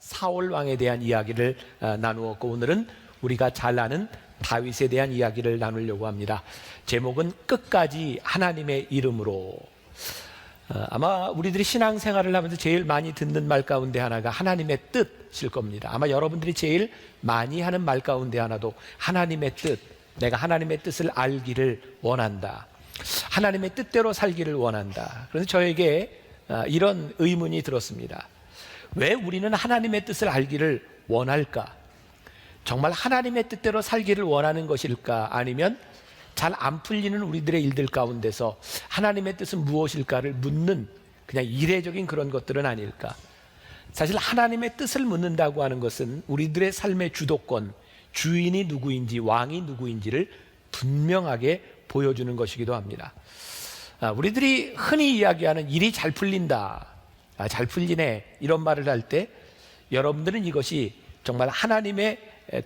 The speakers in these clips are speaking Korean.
사울 왕에 대한 이야기를 나누었고, 오늘은 우리가 잘 아는 다윗에 대한 이야기를 나누려고 합니다. 제목은 끝까지 하나님의 이름으로. 아마 우리들이 신앙생활을 하면서 제일 많이 듣는 말 가운데 하나가 하나님의 뜻일 겁니다. 아마 여러분들이 제일 많이 하는 말 가운데 하나도 하나님의 뜻, 내가 하나님의 뜻을 알기를 원한다, 하나님의 뜻대로 살기를 원한다. 그래서 저에게 이런 의문이 들었습니다. 왜 우리는 하나님의 뜻을 알기를 원할까? 정말 하나님의 뜻대로 살기를 원하는 것일까? 아니면 잘 안 풀리는 우리들의 일들 가운데서 하나님의 뜻은 무엇일까를 묻는 그냥 이례적인 그런 것들은 아닐까? 사실 하나님의 뜻을 묻는다고 하는 것은 우리들의 삶의 주도권, 주인이 누구인지, 왕이 누구인지를 분명하게 보여주는 것이기도 합니다. 우리들이 흔히 이야기하는 일이 잘 풀린다, 잘 풀리네, 이런 말을 할 때 여러분들은 이것이 정말 하나님의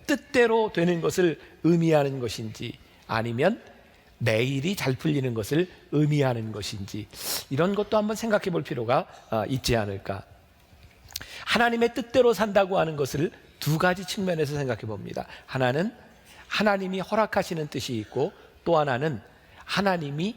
뜻대로 되는 것을 의미하는 것인지, 아니면 내 일이 잘 풀리는 것을 의미하는 것인지, 이런 것도 한번 생각해 볼 필요가 있지 않을까. 하나님의 뜻대로 산다고 하는 것을 두 가지 측면에서 생각해 봅니다. 하나는 하나님이 허락하시는 뜻이 있고, 또 하나는 하나님이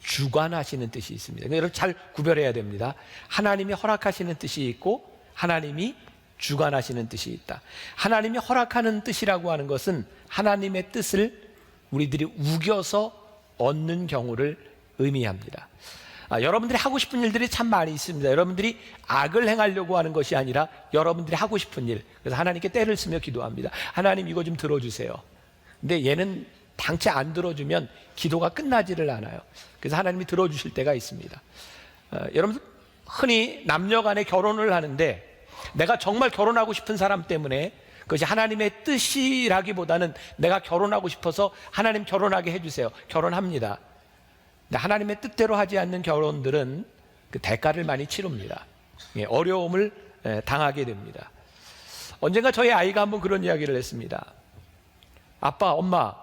주관하시는 뜻이 있습니다. 여러분 잘 구별해야 됩니다. 하나님이 허락하시는 뜻이 있고, 하나님이 주관하시는 뜻이 있다. 하나님이 허락하는 뜻이라고 하는 것은 하나님의 뜻을 우리들이 우겨서 얻는 경우를 의미합니다. 여러분들이 하고 싶은 일들이 참 많이 있습니다. 여러분들이 악을 행하려고 하는 것이 아니라 여러분들이 하고 싶은 일, 그래서 하나님께 때를 쓰며 기도합니다. 하나님, 이거 좀 들어주세요. 근데 얘는 당최 안 들어주면 기도가 끝나지를 않아요. 그래서 하나님이 들어주실 때가 있습니다. 여러분 흔히 남녀 간에 결혼을 하는데, 내가 정말 결혼하고 싶은 사람 때문에, 그것이 하나님의 뜻이라기보다는 내가 결혼하고 싶어서 하나님 결혼하게 해주세요, 결혼합니다. 근데 하나님의 뜻대로 하지 않는 결혼들은 그 대가를 많이 치릅니다. 어려움을 당하게 됩니다. 언젠가 저희 아이가 한번 그런 이야기를 했습니다. 아빠, 엄마,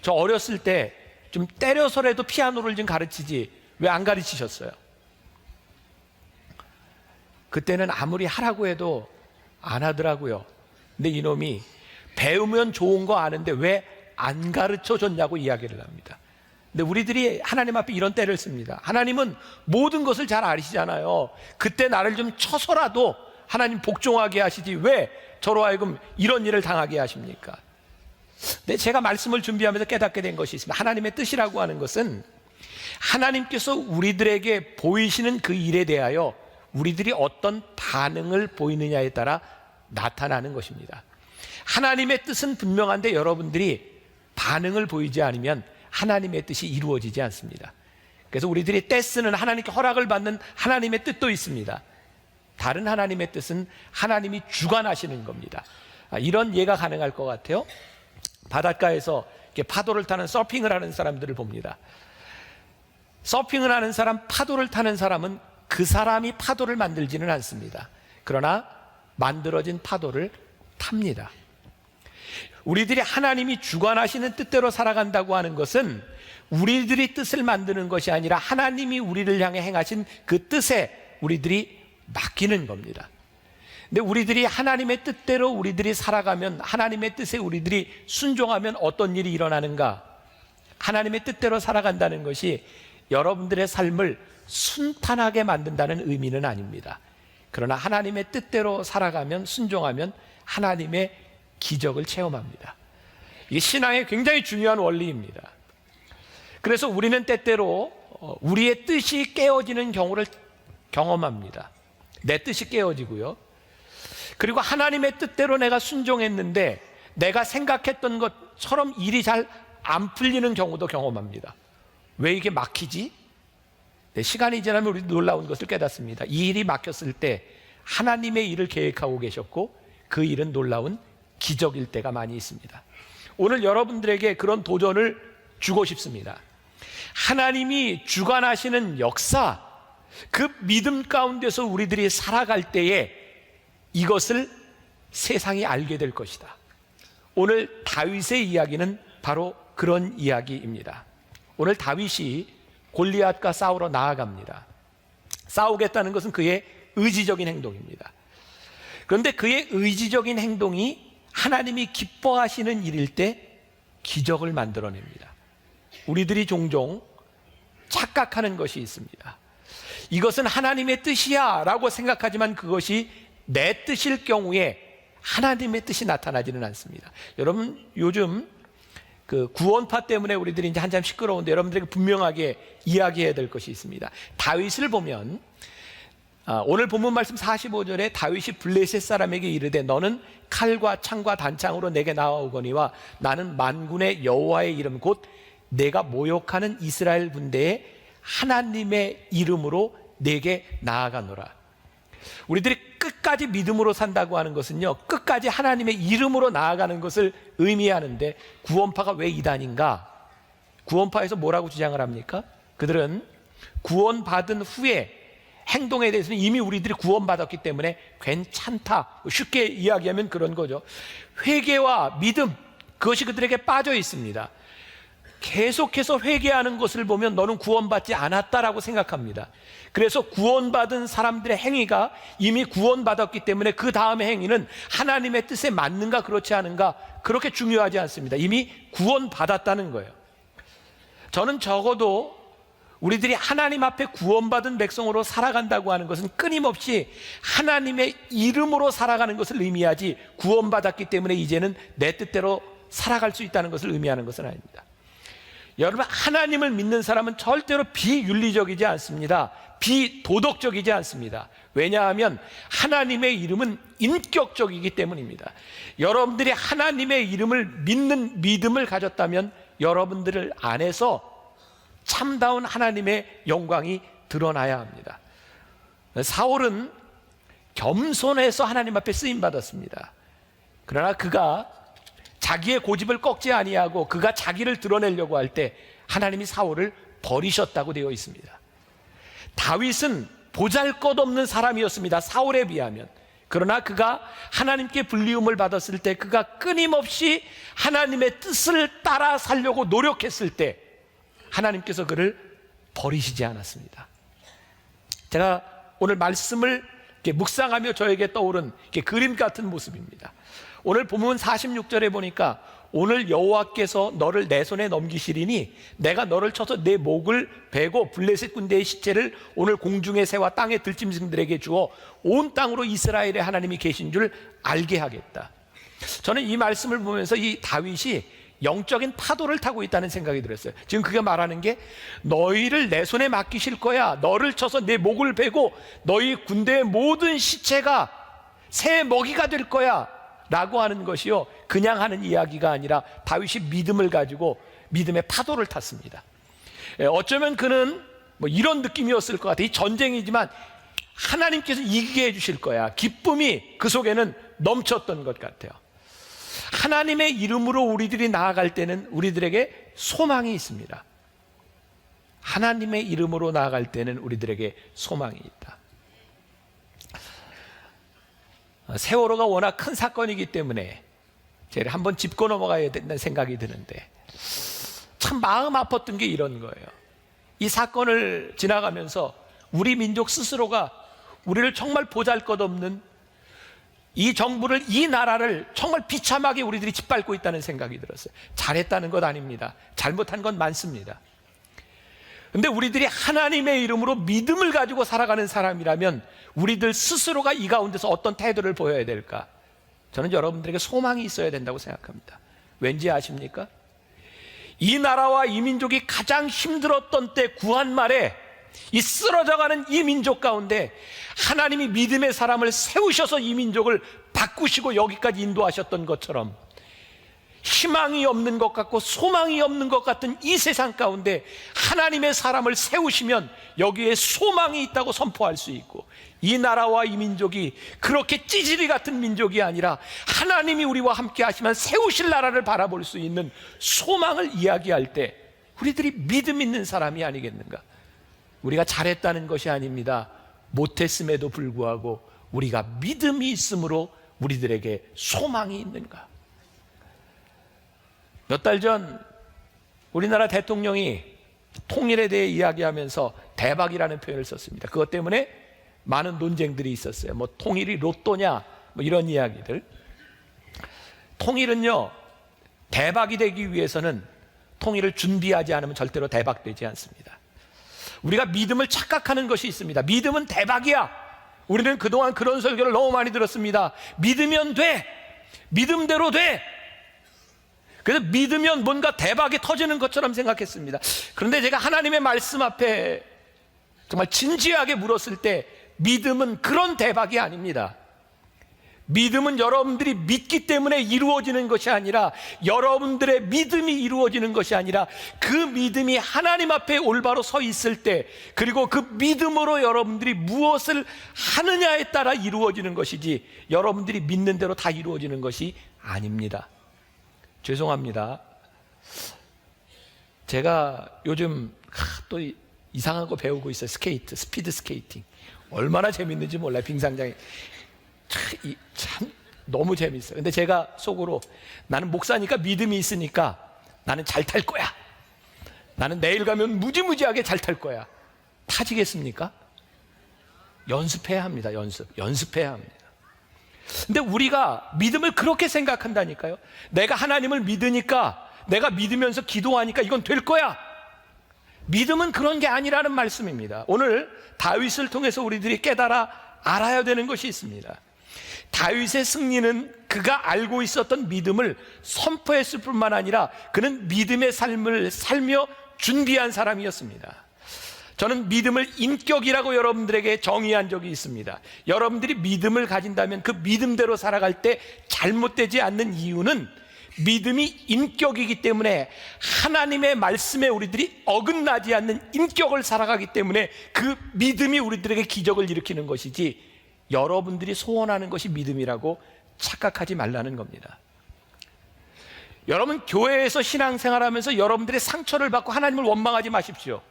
저 어렸을 때 좀 때려서라도 피아노를 좀 가르치지 왜 안 가르치셨어요? 그때는 아무리 하라고 해도 안 하더라고요. 근데 이놈이 배우면 좋은 거 아는데 왜 안 가르쳐 줬냐고 이야기를 합니다. 근데 우리들이 하나님 앞에 이런 때를 씁니다. 하나님은 모든 것을 잘 아시잖아요. 그때 나를 좀 쳐서라도 하나님 복종하게 하시지 왜 저로 하여금 이런 일을 당하게 하십니까? 근데 제가 말씀을 준비하면서 깨닫게 된 것이 있습니다. 하나님의 뜻이라고 하는 것은 하나님께서 우리들에게 보이시는 그 일에 대하여 우리들이 어떤 반응을 보이느냐에 따라 나타나는 것입니다. 하나님의 뜻은 분명한데 여러분들이 반응을 보이지 않으면 하나님의 뜻이 이루어지지 않습니다. 그래서 우리들이 떼쓰는, 하나님께 허락을 받는 하나님의 뜻도 있습니다. 다른 하나님의 뜻은 하나님이 주관하시는 겁니다. 이런 예가 가능할 것 같아요. 바닷가에서 이렇게 파도를 타는, 서핑을 하는 사람들을 봅니다. 서핑을 하는 사람, 파도를 타는 사람은 그 사람이 파도를 만들지는 않습니다. 그러나 만들어진 파도를 탑니다. 우리들이 하나님이 주관하시는 뜻대로 살아간다고 하는 것은 우리들이 뜻을 만드는 것이 아니라 하나님이 우리를 향해 행하신 그 뜻에 우리들이 맡기는 겁니다. 근데 우리들이 하나님의 뜻대로 우리들이 살아가면, 하나님의 뜻에 우리들이 순종하면 어떤 일이 일어나는가? 하나님의 뜻대로 살아간다는 것이 여러분들의 삶을 순탄하게 만든다는 의미는 아닙니다. 그러나 하나님의 뜻대로 살아가면, 순종하면 하나님의 기적을 체험합니다. 이게 신앙의 굉장히 중요한 원리입니다. 그래서 우리는 때때로 우리의 뜻이 깨어지는 경우를 경험합니다. 내 뜻이 깨어지고요. 그리고 하나님의 뜻대로 내가 순종했는데 내가 생각했던 것처럼 일이 잘 안 풀리는 경우도 경험합니다. 왜 이게 막히지? 시간이 지나면 우리 놀라운 것을 깨닫습니다. 이 일이 막혔을 때 하나님의 일을 계획하고 계셨고 그 일은 놀라운 기적일 때가 많이 있습니다. 오늘 여러분들에게 그런 도전을 주고 싶습니다. 하나님이 주관하시는 역사, 그 믿음 가운데서 우리들이 살아갈 때에 이것을 세상이 알게 될 것이다. 오늘 다윗의 이야기는 바로 그런 이야기입니다. 오늘 다윗이 골리앗과 싸우러 나아갑니다. 싸우겠다는 것은 그의 의지적인 행동입니다. 그런데 그의 의지적인 행동이 하나님이 기뻐하시는 일일 때 기적을 만들어냅니다. 우리들이 종종 착각하는 것이 있습니다. 이것은 하나님의 뜻이야 라고 생각하지만 그것이 내 뜻일 경우에 하나님의 뜻이 나타나지는 않습니다. 여러분, 요즘 그 구원파 때문에 우리들이 이제 한참 시끄러운데 여러분들에게 분명하게 이야기해야 될 것이 있습니다. 다윗을 보면 오늘 본문 말씀 45절에 다윗이 블레셋 사람에게 이르되 너는 칼과 창과 단창으로 내게 나아오거니와 나는 만군의 여호와의 이름 곧 내가 모욕하는 이스라엘 군대의 하나님의 이름으로 내게 나아가노라. 우리들이 끝까지 믿음으로 산다고 하는 것은요, 끝까지 하나님의 이름으로 나아가는 것을 의미하는데 구원파가 왜 이단인가? 구원파에서 뭐라고 주장을 합니까? 그들은 구원받은 후에 행동에 대해서는 이미 우리들이 구원받았기 때문에 괜찮다, 쉽게 이야기하면 그런 거죠. 회개와 믿음, 그것이 그들에게 빠져 있습니다. 계속해서 회개하는 것을 보면 너는 구원받지 않았다라고 생각합니다. 그래서 구원받은 사람들의 행위가 이미 구원받았기 때문에 그 다음의 행위는 하나님의 뜻에 맞는가 그렇지 않은가 그렇게 중요하지 않습니다. 이미 구원받았다는 거예요. 저는 적어도 우리들이 하나님 앞에 구원받은 백성으로 살아간다고 하는 것은 끊임없이 하나님의 이름으로 살아가는 것을 의미하지 구원받았기 때문에 이제는 내 뜻대로 살아갈 수 있다는 것을 의미하는 것은 아닙니다. 여러분, 하나님을 믿는 사람은 절대로 비윤리적이지 않습니다. 비도덕적이지 않습니다. 왜냐하면 하나님의 이름은 인격적이기 때문입니다. 여러분들이 하나님의 이름을 믿는 믿음을 가졌다면 여러분들 안에서 참다운 하나님의 영광이 드러나야 합니다. 사울은 겸손해서 하나님 앞에 쓰임받았습니다. 그러나 그가 자기의 고집을 꺾지 아니하고 그가 자기를 드러내려고 할 때 하나님이 사울을 버리셨다고 되어 있습니다. 다윗은 보잘것없는 사람이었습니다. 사울에 비하면. 그러나 그가 하나님께 불리움을 받았을 때 그가 끊임없이 하나님의 뜻을 따라 살려고 노력했을 때 하나님께서 그를 버리시지 않았습니다. 제가 오늘 말씀을 이렇게 묵상하며 저에게 떠오른 그림 같은 모습입니다. 오늘 본문 46절에 보니까 오늘 여호와께서 너를 내 손에 넘기시리니 내가 너를 쳐서 내 목을 베고 블레셋 군대의 시체를 오늘 공중의 새와 땅의 들짐승들에게 주어 온 땅으로 이스라엘의 하나님이 계신 줄 알게 하겠다. 저는 이 말씀을 보면서 이 다윗이 영적인 파도를 타고 있다는 생각이 들었어요. 지금 그가 말하는 게 너희를 내 손에 맡기실 거야. 너를 쳐서 내 목을 베고 너희 군대의 모든 시체가 새 먹이가 될 거야 라고 하는 것이요, 그냥 하는 이야기가 아니라 다윗이 믿음을 가지고 믿음의 파도를 탔습니다. 어쩌면 그는 뭐 이런 느낌이었을 것 같아요. 이 전쟁이지만 하나님께서 이기게 해주실 거야. 기쁨이 그 속에는 넘쳤던 것 같아요. 하나님의 이름으로 우리들이 나아갈 때는 우리들에게 소망이 있습니다. 하나님의 이름으로 나아갈 때는 우리들에게 소망이 있다. 세월호가 워낙 큰 사건이기 때문에 제가 한번 짚고 넘어가야 된다는 생각이 드는데 참 마음 아팠던 게 이런 거예요. 이 사건을 지나가면서 우리 민족 스스로가 우리를 정말 보잘것없는 이 정부를, 이 나라를 정말 비참하게 우리들이 짓밟고 있다는 생각이 들었어요. 잘했다는 것 아닙니다. 잘못한 건 많습니다. 근데 우리들이 하나님의 이름으로 믿음을 가지고 살아가는 사람이라면 우리들 스스로가 이 가운데서 어떤 태도를 보여야 될까? 저는 여러분들에게 소망이 있어야 된다고 생각합니다. 왠지 아십니까? 이 나라와 이 민족이 가장 힘들었던 때 구한 말에 이 쓰러져가는 이 민족 가운데 하나님이 믿음의 사람을 세우셔서 이 민족을 바꾸시고 여기까지 인도하셨던 것처럼 희망이 없는 것 같고 소망이 없는 것 같은 이 세상 가운데 하나님의 사람을 세우시면 여기에 소망이 있다고 선포할 수 있고, 이 나라와 이 민족이 그렇게 찌질이 같은 민족이 아니라 하나님이 우리와 함께 하시면 세우실 나라를 바라볼 수 있는 소망을 이야기할 때 우리들이 믿음 있는 사람이 아니겠는가? 우리가 잘했다는 것이 아닙니다. 못했음에도 불구하고 우리가 믿음이 있으므로 우리들에게 소망이 있는가? 몇 달 전 우리나라 대통령이 통일에 대해 이야기하면서 대박이라는 표현을 썼습니다. 그것 때문에 많은 논쟁들이 있었어요. 뭐 통일이 로또냐 뭐 이런 이야기들. 통일은요, 대박이 되기 위해서는 통일을 준비하지 않으면 절대로 대박되지 않습니다. 우리가 믿음을 착각하는 것이 있습니다. 믿음은 대박이야. 우리는 그동안 그런 설교를 너무 많이 들었습니다. 믿으면 돼. 믿음대로 돼. 그래서 믿으면 뭔가 대박이 터지는 것처럼 생각했습니다. 그런데 제가 하나님의 말씀 앞에 정말 진지하게 물었을 때 믿음은 그런 대박이 아닙니다. 믿음은 여러분들이 믿기 때문에 이루어지는 것이 아니라, 여러분들의 믿음이 이루어지는 것이 아니라 그 믿음이 하나님 앞에 올바로 서 있을 때, 그리고 그 믿음으로 여러분들이 무엇을 하느냐에 따라 이루어지는 것이지, 여러분들이 믿는 대로 다 이루어지는 것이 아닙니다. 죄송합니다. 제가 요즘 또 이상한 거 배우고 있어요. 스케이트, 스피드 스케이팅. 얼마나 재밌는지 몰라요. 빙상장에 참 너무 재밌어요. 근데 제가 속으로, 나는 목사니까 믿음이 있으니까 나는 잘 탈 거야. 나는 내일 가면 무지무지하게 잘 탈 거야. 타지겠습니까? 연습해야 합니다. 연습해야 합니다. 근데 우리가 믿음을 그렇게 생각한다니까요. 내가 하나님을 믿으니까, 내가 믿으면서 기도하니까 이건 될 거야. 믿음은 그런 게 아니라는 말씀입니다. 오늘 다윗을 통해서 우리들이 깨달아 알아야 되는 것이 있습니다. 다윗의 승리는 그가 알고 있었던 믿음을 선포했을 뿐만 아니라 그는 믿음의 삶을 살며 준비한 사람이었습니다. 저는 믿음을 인격이라고 여러분들에게 정의한 적이 있습니다. 여러분들이 믿음을 가진다면 그 믿음대로 살아갈 때 잘못되지 않는 이유는 믿음이 인격이기 때문에, 하나님의 말씀에 우리들이 어긋나지 않는 인격을 살아가기 때문에 그 믿음이 우리들에게 기적을 일으키는 것이지, 여러분들이 소원하는 것이 믿음이라고 착각하지 말라는 겁니다. 여러분, 교회에서 신앙생활하면서 여러분들의 상처를 받고 하나님을 원망하지 마십시오.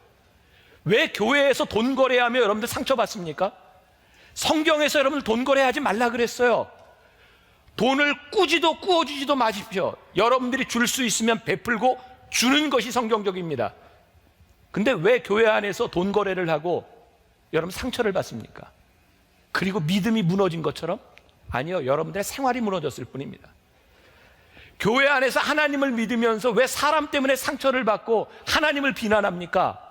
왜 교회에서 돈 거래하며 여러분들 상처받습니까? 성경에서 여러분들 돈 거래하지 말라 그랬어요. 돈을 꾸지도 꾸어주지도 마십시오. 여러분들이 줄 수 있으면 베풀고 주는 것이 성경적입니다. 근데 왜 교회 안에서 돈 거래를 하고 여러분 상처를 받습니까? 그리고 믿음이 무너진 것처럼? 아니요, 여러분들의 생활이 무너졌을 뿐입니다. 교회 안에서 하나님을 믿으면서 왜 사람 때문에 상처를 받고 하나님을 비난합니까?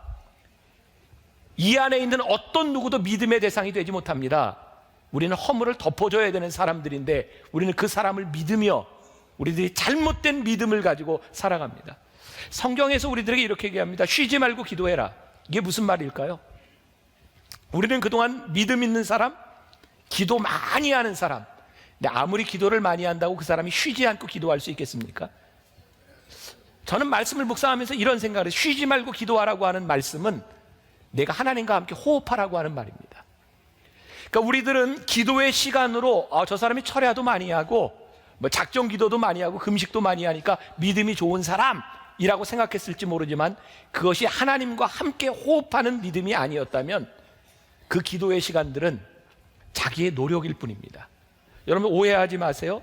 이 안에 있는 어떤 누구도 믿음의 대상이 되지 못합니다. 우리는 허물을 덮어줘야 되는 사람들인데, 우리는 그 사람을 믿으며 우리들이 잘못된 믿음을 가지고 살아갑니다. 성경에서 우리들에게 이렇게 얘기합니다. 쉬지 말고 기도해라. 이게 무슨 말일까요? 우리는 그동안 믿음 있는 사람, 기도 많이 하는 사람, 근데 아무리 기도를 많이 한다고 그 사람이 쉬지 않고 기도할 수 있겠습니까? 저는 말씀을 묵상하면서 이런 생각을 해요. 쉬지 말고 기도하라고 하는 말씀은 내가 하나님과 함께 호흡하라고 하는 말입니다. 그러니까 우리들은 기도의 시간으로 저 사람이 철야도 많이 하고 뭐 작정 기도도 많이 하고 금식도 많이 하니까 믿음이 좋은 사람이라고 생각했을지 모르지만, 그것이 하나님과 함께 호흡하는 믿음이 아니었다면 그 기도의 시간들은 자기의 노력일 뿐입니다. 여러분 오해하지 마세요.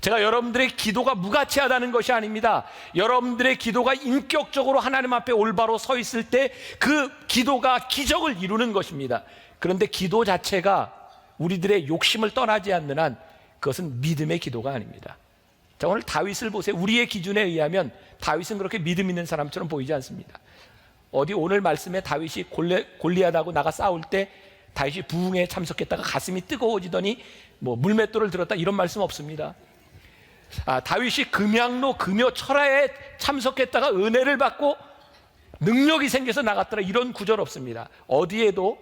제가 여러분들의 기도가 무가치하다는 것이 아닙니다. 여러분들의 기도가 인격적으로 하나님 앞에 올바로 서 있을 때 그 기도가 기적을 이루는 것입니다. 그런데 기도 자체가 우리들의 욕심을 떠나지 않는 한 그것은 믿음의 기도가 아닙니다. 자, 오늘 다윗을 보세요. 우리의 기준에 의하면 다윗은 그렇게 믿음 있는 사람처럼 보이지 않습니다. 어디 오늘 말씀에 다윗이 골리앗하고 나가 싸울 때 다윗이 부흥에 참석했다가 가슴이 뜨거워지더니 뭐 물맷돌을 들었다, 이런 말씀 없습니다. 다윗이 금양로 금요 철야에 참석했다가 은혜를 받고 능력이 생겨서 나갔더라, 이런 구절 없습니다. 어디에도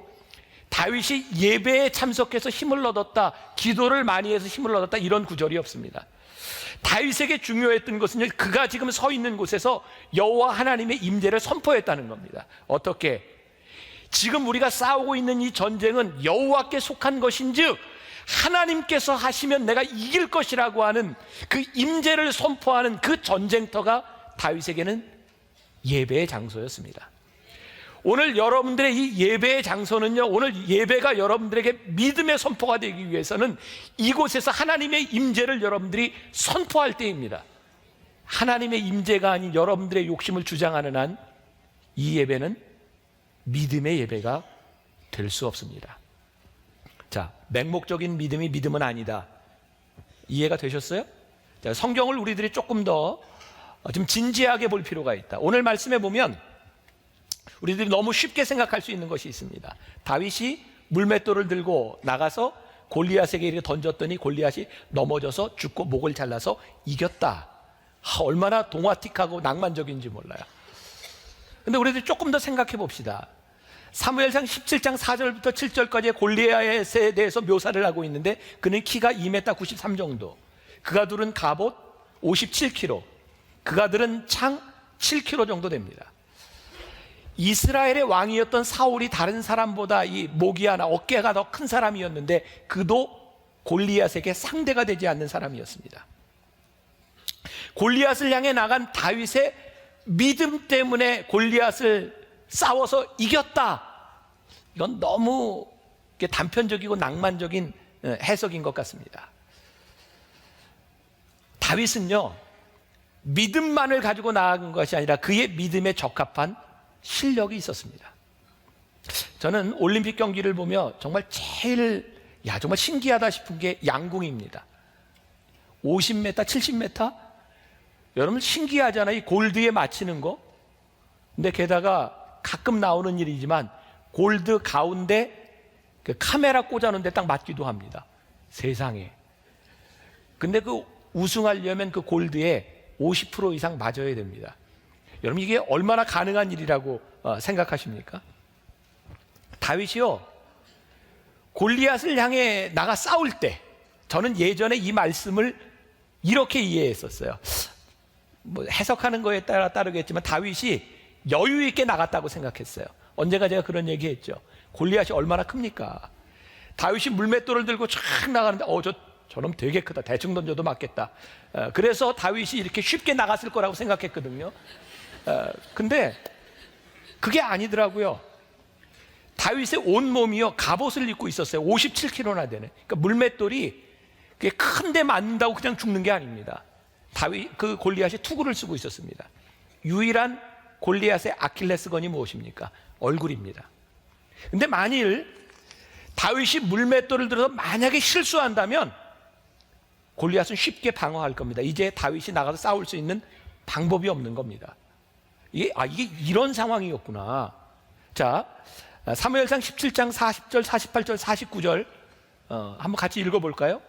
다윗이 예배에 참석해서 힘을 얻었다, 기도를 많이 해서 힘을 얻었다, 이런 구절이 없습니다. 다윗에게 중요했던 것은 그가 지금 서 있는 곳에서 여호와 하나님의 임재를 선포했다는 겁니다. 어떻게? 지금 우리가 싸우고 있는 이 전쟁은 여호와께 속한 것인즉 하나님께서 하시면 내가 이길 것이라고 하는 그 임재를 선포하는 그 전쟁터가 다윗에게는 예배의 장소였습니다. 오늘 여러분들의 이 예배의 장소는요, 오늘 예배가 여러분들에게 믿음의 선포가 되기 위해서는 이곳에서 하나님의 임재를 여러분들이 선포할 때입니다. 하나님의 임재가 아닌 여러분들의 욕심을 주장하는 한 이 예배는 믿음의 예배가 될 수 없습니다. 자, 맹목적인 믿음이 믿음은 아니다. 이해가 되셨어요? 자, 성경을 우리들이 조금 더 좀 진지하게 볼 필요가 있다. 오늘 말씀에 보면 우리들이 너무 쉽게 생각할 수 있는 것이 있습니다. 다윗이 물맷돌을 들고 나가서 골리앗에게 이렇게 던졌더니 골리앗이 넘어져서 죽고 목을 잘라서 이겼다. 얼마나 동화틱하고 낭만적인지 몰라요. 근데 우리들이 조금 더 생각해 봅시다. 사무엘상 17장 4절부터 7절까지의 골리앗에 대해서 묘사를 하고 있는데 그는 키가 2m 93 정도, 그가 두른 갑옷 57kg, 그가 들은 창 7kg 정도 됩니다. 이스라엘의 왕이었던 사울이 다른 사람보다 이 목이 하나 어깨가 더 큰 사람이었는데 그도 골리앗에게 상대가 되지 않는 사람이었습니다. 골리앗을 향해 나간 다윗의 믿음 때문에 골리앗을 싸워서 이겼다. 이건 너무 단편적이고 낭만적인 해석인 것 같습니다. 다윗은요, 믿음만을 가지고 나아간 것이 아니라 그의 믿음에 적합한 실력이 있었습니다. 저는 올림픽 경기를 보며 정말 정말 신기하다 싶은 게 양궁입니다. 50m, 70m? 여러분 신기하잖아요. 이 골드에 맞히는 거. 근데 게다가 가끔 나오는 일이지만 골드 가운데 그 카메라 꽂아놓은 데 딱 맞기도 합니다. 세상에. 근데 그 우승하려면 그 골드에 50% 이상 맞아야 됩니다. 여러분 이게 얼마나 가능한 일이라고 생각하십니까? 다윗이요, 골리앗을 향해 나가 싸울 때 저는 예전에 이 말씀을 이렇게 이해했었어요. 뭐 해석하는 거에 따라 따르겠지만 다윗이 여유 있게 나갔다고 생각했어요. 언제가 제가 그런 얘기했죠. 골리앗이 얼마나 큽니까? 다윗이 물맷돌을 들고 쫙 나가는데 저놈 되게 크다. 대충 던져도 맞겠다. 그래서 다윗이 이렇게 쉽게 나갔을 거라고 생각했거든요. 근데 그게 아니더라고요. 다윗의 온몸이요 갑옷을 입고 있었어요. 57kg나 되는. 그러니까 물맷돌이 큰데 맞는다고 그냥 죽는 게 아닙니다. 그 골리앗이 투구를 쓰고 있었습니다. 유일한 골리앗의 아킬레스건이 무엇입니까? 얼굴입니다. 근데 만일 다윗이 물맷돌을 들어서 만약에 실수한다면 골리앗은 쉽게 방어할 겁니다. 이제 다윗이 나가서 싸울 수 있는 방법이 없는 겁니다. 이게 이런 상황이었구나. 자, 사무엘상 17장 40절, 48절, 49절 한번 같이 읽어볼까요?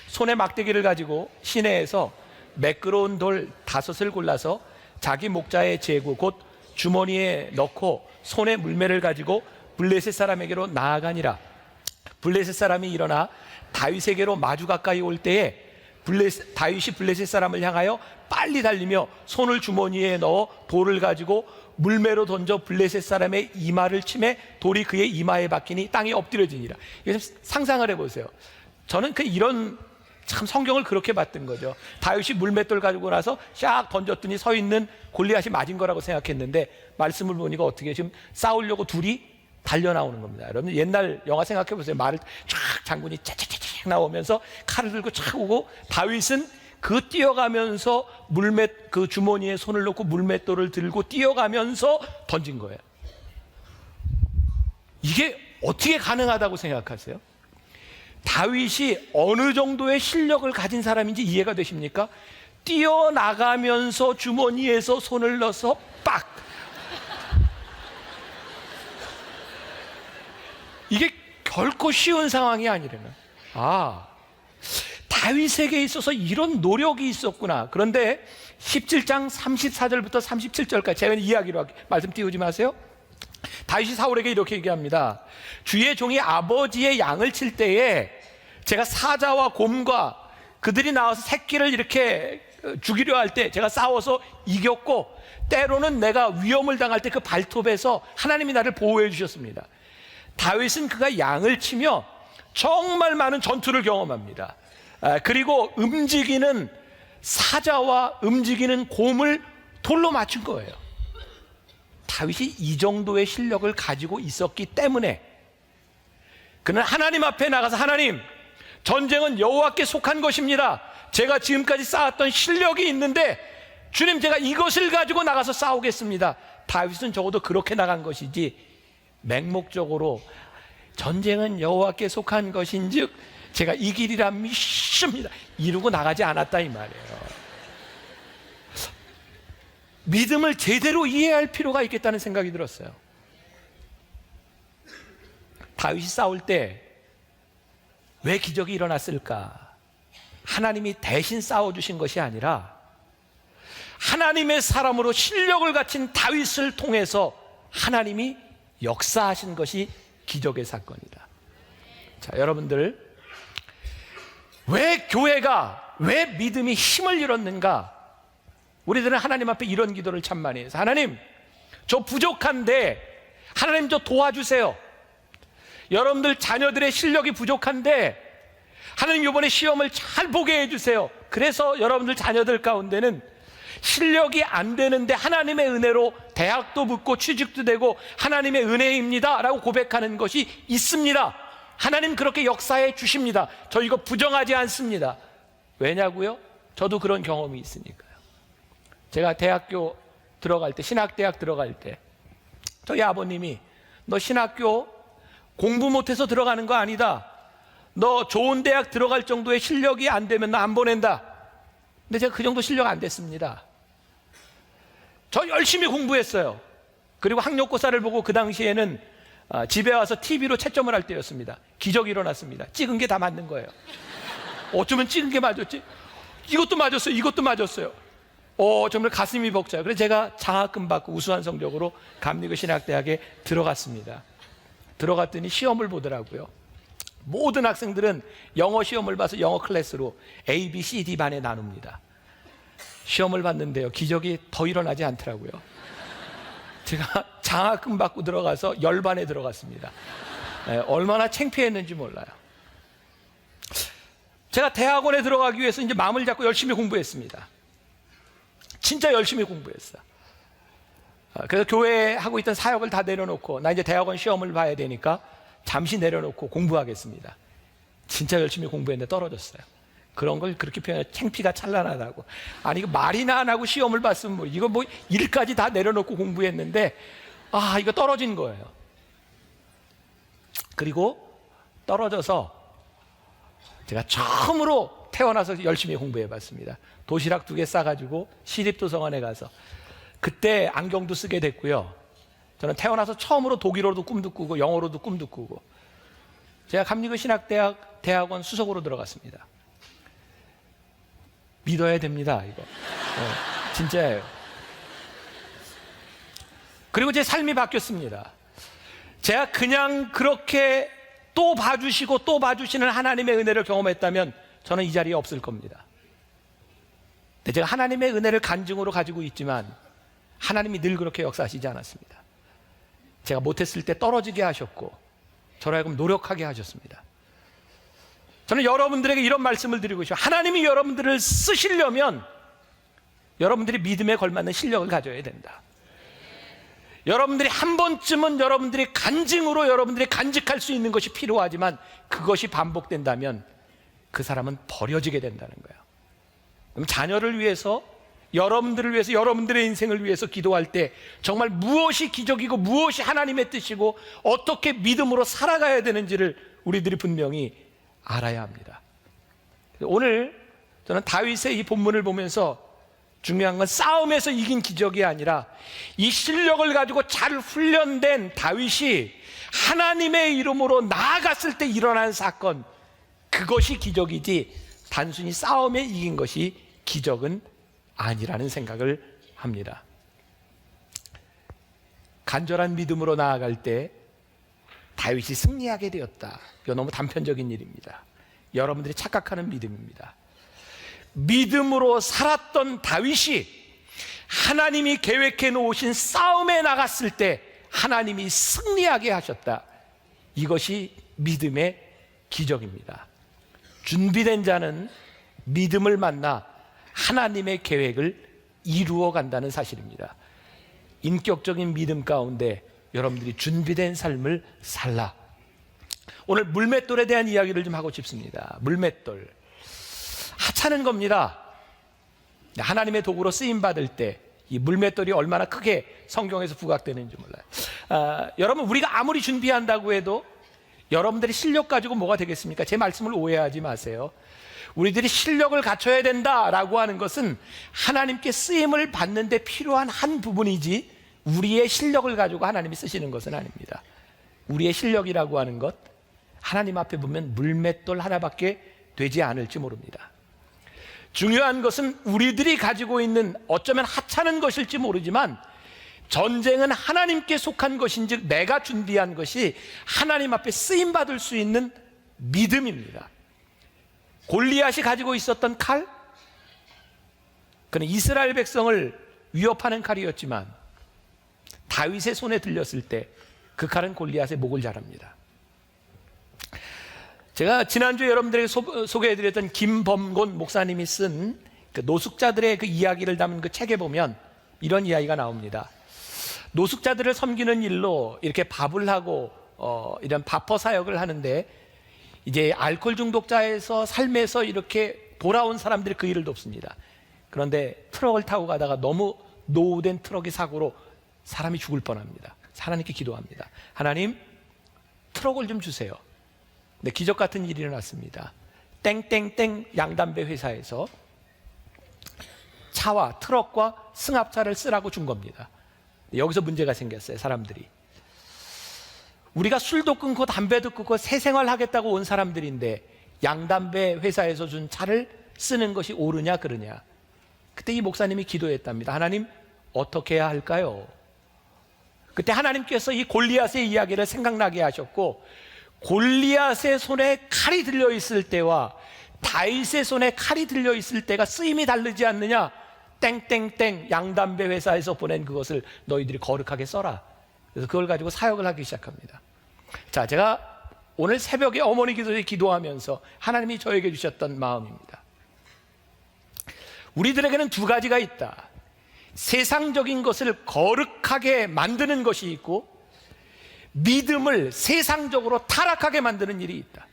손에 막대기를 가지고 시내에서 매끄러운 돌 5을 골라서 자기 목자의 제구 곧 주머니에 넣고 손에 물매를 가지고 블레셋 사람에게로 나아가니라. 블레셋 사람이 일어나 다윗에게로 마주 가까이 올 때에 다윗이 블레셋 사람을 향하여 빨리 달리며 손을 주머니에 넣어 돌을 가지고 물매로 던져 블레셋 사람의 이마를 치매 돌이 그의 이마에 박히니 땅에 엎드려지니라. 이거 좀 상상을 해보세요. 저는 이런 참 성경을 그렇게 봤던 거죠. 다윗이 물맷돌 가지고 나서 샥 던졌더니 서 있는 골리앗이 맞은 거라고 생각했는데 말씀을 보니까 어떻게 지금 싸우려고 둘이 달려 나오는 겁니다. 여러분 옛날 영화 생각해 보세요. 말을 쫙 장군이 차차차차 나오면서 칼을 들고 쫙 오고 다윗은 그 뛰어가면서 그 주머니에 손을 넣고 물맷돌을 들고 뛰어가면서 던진 거예요. 이게 어떻게 가능하다고 생각하세요? 다윗이 어느 정도의 실력을 가진 사람인지 이해가 되십니까? 뛰어나가면서 주머니에서 손을 넣어서 빡! 이게 결코 쉬운 상황이 아니라면 다윗에게 있어서 이런 노력이 있었구나. 그런데 17장 34절부터 37절까지 제가 이야기로 말씀 띄우지 마세요. 다윗이 사울에게 이렇게 얘기합니다. 주의 종이 아버지의 양을 칠 때에 제가 사자와 곰과 그들이 나와서 새끼를 이렇게 죽이려 할 때 제가 싸워서 이겼고 때로는 내가 위험을 당할 때 그 발톱에서 하나님이 나를 보호해 주셨습니다. 다윗은 그가 양을 치며 정말 많은 전투를 경험합니다. 그리고 움직이는 사자와 움직이는 곰을 돌로 맞춘 거예요. 다윗이 이 정도의 실력을 가지고 있었기 때문에 그는 하나님 앞에 나가서 하나님, 전쟁은 여호와께 속한 것입니다. 제가 지금까지 쌓았던 실력이 있는데 주님, 제가 이것을 가지고 나가서 싸우겠습니다. 다윗은 적어도 그렇게 나간 것이지 맹목적으로 전쟁은 여호와께 속한 것인즉 제가 이기리라 믿습니다 이러고 나가지 않았다 이 말이에요. 믿음을 제대로 이해할 필요가 있겠다는 생각이 들었어요. 다윗이 싸울 때 왜 기적이 일어났을까? 하나님이 대신 싸워주신 것이 아니라 하나님의 사람으로 실력을 갖춘 다윗을 통해서 하나님이 역사하신 것이 기적의 사건이다. 자, 여러분들, 왜 교회가, 왜 믿음이 힘을 잃었는가? 우리들은 하나님 앞에 이런 기도를 참 많이 해서, 하나님, 저 부족한데 하나님 저 도와주세요. 여러분들 자녀들의 실력이 부족한데 하나님 이번에 시험을 잘 보게 해주세요. 그래서 여러분들 자녀들 가운데는 실력이 안 되는데 하나님의 은혜로 대학도 붙고 취직도 되고 하나님의 은혜입니다 라고 고백하는 것이 있습니다. 하나님 그렇게 역사해 주십니다. 저 이거 부정하지 않습니다. 왜냐고요? 저도 그런 경험이 있으니까요. 제가 대학교 들어갈 때, 신학대학 들어갈 때 저희 아버님이 너 신학교 공부 못해서 들어가는 거 아니다. 너 좋은 대학 들어갈 정도의 실력이 안 되면 너 안 보낸다. 근데 제가 그 정도 실력 안 됐습니다. 저 열심히 공부했어요. 그리고 학력고사를 보고 그 당시에는 집에 와서 TV로 채점을 할 때였습니다. 기적이 일어났습니다. 찍은 게 다 맞는 거예요. 어쩌면 찍은 게 맞았지? 이것도 맞았어요. 이것도 맞았어요. 정말 가슴이 벅차요. 그래서 제가 장학금 받고 우수한 성적으로 감리교 신학대학에 들어갔습니다. 들어갔더니 시험을 보더라고요. 모든 학생들은 영어 시험을 봐서 영어 클래스로 A, B, C, D 반에 나눕니다. 시험을 봤는데요, 기적이 더 일어나지 않더라고요. 제가 장학금 받고 들어가서 열반에 들어갔습니다. 얼마나 창피했는지 몰라요. 제가 대학원에 들어가기 위해서 이제 마음을 잡고 열심히 공부했습니다. 진짜 열심히 공부했어요. 그래서 교회에 하고 있던 사역을 다 내려놓고 나 이제 대학원 시험을 봐야 되니까 잠시 내려놓고 공부하겠습니다. 진짜 열심히 공부했는데 떨어졌어요. 그런 걸 그렇게 표현해, 창피가 찬란하다고. 아니, 이거 말이나 안 하고 시험을 봤으면 뭐 이거 뭐 일까지 다 내려놓고 공부했는데 이거 떨어진 거예요. 그리고 떨어져서 제가 처음으로 태어나서 열심히 공부해봤습니다. 도시락 2개 싸가지고 시립도서관에 가서 그때 안경도 쓰게 됐고요. 저는 태어나서 처음으로 독일어로도 꿈도 꾸고 영어로도 꿈도 꾸고 제가 감리교 신학대학 대학원 수석으로 들어갔습니다. 믿어야 됩니다, 이거. 진짜예요. 그리고 제 삶이 바뀌었습니다. 제가 그냥 그렇게 또 봐주시고 또 봐주시는 하나님의 은혜를 경험했다면 저는 이 자리에 없을 겁니다. 근데 제가 하나님의 은혜를 간증으로 가지고 있지만 하나님이 늘 그렇게 역사하시지 않았습니다. 제가 못했을 때 떨어지게 하셨고 저로 하여금 노력하게 하셨습니다. 저는 여러분들에게 이런 말씀을 드리고 싶어요. 하나님이 여러분들을 쓰시려면 여러분들이 믿음에 걸맞는 실력을 가져야 된다. 여러분들이 한 번쯤은 여러분들이 간증으로 여러분들이 간직할 수 있는 것이 필요하지만 그것이 반복된다면 그 사람은 버려지게 된다는 거예요. 그럼 자녀를 위해서, 여러분들을 위해서, 여러분들의 인생을 위해서 기도할 때 정말 무엇이 기적이고 무엇이 하나님의 뜻이고 어떻게 믿음으로 살아가야 되는지를 우리들이 분명히 알아야 합니다. 오늘 저는 다윗의 이 본문을 보면서 중요한 건 싸움에서 이긴 기적이 아니라 이 실력을 가지고 잘 훈련된 다윗이 하나님의 이름으로 나아갔을 때 일어난 사건, 그것이 기적이지 단순히 싸움에 이긴 것이 기적은 아니라는 생각을 합니다. 간절한 믿음으로 나아갈 때 다윗이 승리하게 되었다. 이거 너무 단편적인 일입니다. 여러분들이 착각하는 믿음입니다. 믿음으로 살았던 다윗이 하나님이 계획해 놓으신 싸움에 나갔을 때 하나님이 승리하게 하셨다. 이것이 믿음의 기적입니다. 준비된 자는 믿음을 만나 하나님의 계획을 이루어 간다는 사실입니다. 인격적인 믿음 가운데 여러분들이 준비된 삶을 살라. 오늘 물맷돌에 대한 이야기를 좀 하고 싶습니다. 물맷돌, 하찮은 겁니다. 하나님의 도구로 쓰임 받을 때 이 물맷돌이 얼마나 크게 성경에서 부각되는지 몰라요. 여러분, 우리가 아무리 준비한다고 해도 여러분들이 실력 가지고 뭐가 되겠습니까? 제 말씀을 오해하지 마세요. 우리들이 실력을 갖춰야 된다라고 하는 것은 하나님께 쓰임을 받는 데 필요한 한 부분이지, 우리의 실력을 가지고 하나님이 쓰시는 것은 아닙니다. 우리의 실력이라고 하는 것, 하나님 앞에 보면 물맷돌 하나밖에 되지 않을지 모릅니다. 중요한 것은 우리들이 가지고 있는, 어쩌면 하찮은 것일지 모르지만, 전쟁은 하나님께 속한 것인즉 내가 준비한 것이 하나님 앞에 쓰임받을 수 있는 믿음입니다. 골리앗이 가지고 있었던 칼, 그는 이스라엘 백성을 위협하는 칼이었지만 다윗의 손에 들렸을 때 그 칼은 골리앗의 목을 자릅니다. 제가 지난주에 여러분들에게 소개해드렸던 김범곤 목사님이 쓴 그 노숙자들의 그 이야기를 담은 그 책에 보면 이런 이야기가 나옵니다. 노숙자들을 섬기는 일로 이렇게 밥을 하고 이런 바퍼 사역을 하는데, 이제 알코올 중독자에서 삶에서 이렇게 돌아온 사람들이 그 일을 돕습니다. 그런데 트럭을 타고 가다가 너무 노후된 트럭이 사고로 사람이 죽을 뻔합니다. 하나님께 기도합니다. 하나님, 트럭을 좀 주세요. 근데 기적 같은 일이 일어났습니다. 땡땡땡 양담배 회사에서 차와 트럭과 승합차를 쓰라고 준 겁니다. 여기서 문제가 생겼어요. 사람들이, 우리가 술도 끊고 담배도 끊고 새 생활 하겠다고 온 사람들인데 양담배 회사에서 준 차를 쓰는 것이 옳으냐 그러냐. 그때 이 목사님이 기도했답니다. 하나님, 어떻게 해야 할까요? 그때 하나님께서 이 골리앗의 이야기를 생각나게 하셨고, 골리앗의 손에 칼이 들려있을 때와 다윗의 손에 칼이 들려있을 때가 쓰임이 다르지 않느냐. 땡땡땡 양담배 회사에서 보낸 그것을 너희들이 거룩하게 써라. 그래서 그걸 가지고 사역을 하기 시작합니다. 자, 제가 오늘 새벽에 어머니 기도에 기도하면서 하나님이 저에게 주셨던 마음입니다. 우리들에게는 두 가지가 있다. 세상적인 것을 거룩하게 만드는 것이 있고, 믿음을 세상적으로 타락하게 만드는 일이 있다.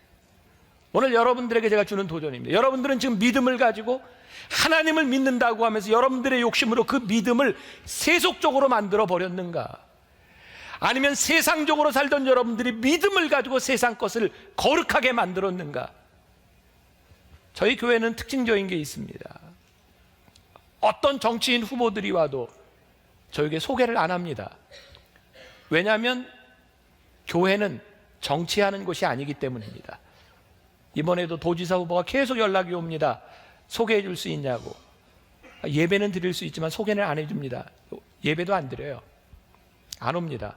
오늘 여러분들에게 제가 주는 도전입니다. 여러분들은 지금 믿음을 가지고 하나님을 믿는다고 하면서 여러분들의 욕심으로 그 믿음을 세속적으로 만들어 버렸는가? 아니면 세상적으로 살던 여러분들이 믿음을 가지고 세상 것을 거룩하게 만들었는가? 저희 교회는 특징적인 게 있습니다. 어떤 정치인 후보들이 와도 저에게 소개를 안 합니다. 왜냐하면 교회는 정치하는 곳이 아니기 때문입니다. 이번에도 도지사 후보가 계속 연락이 옵니다. 소개해 줄 수 있냐고. 예배는 드릴 수 있지만 소개는 안 해줍니다. 예배도 안 드려요. 안 옵니다.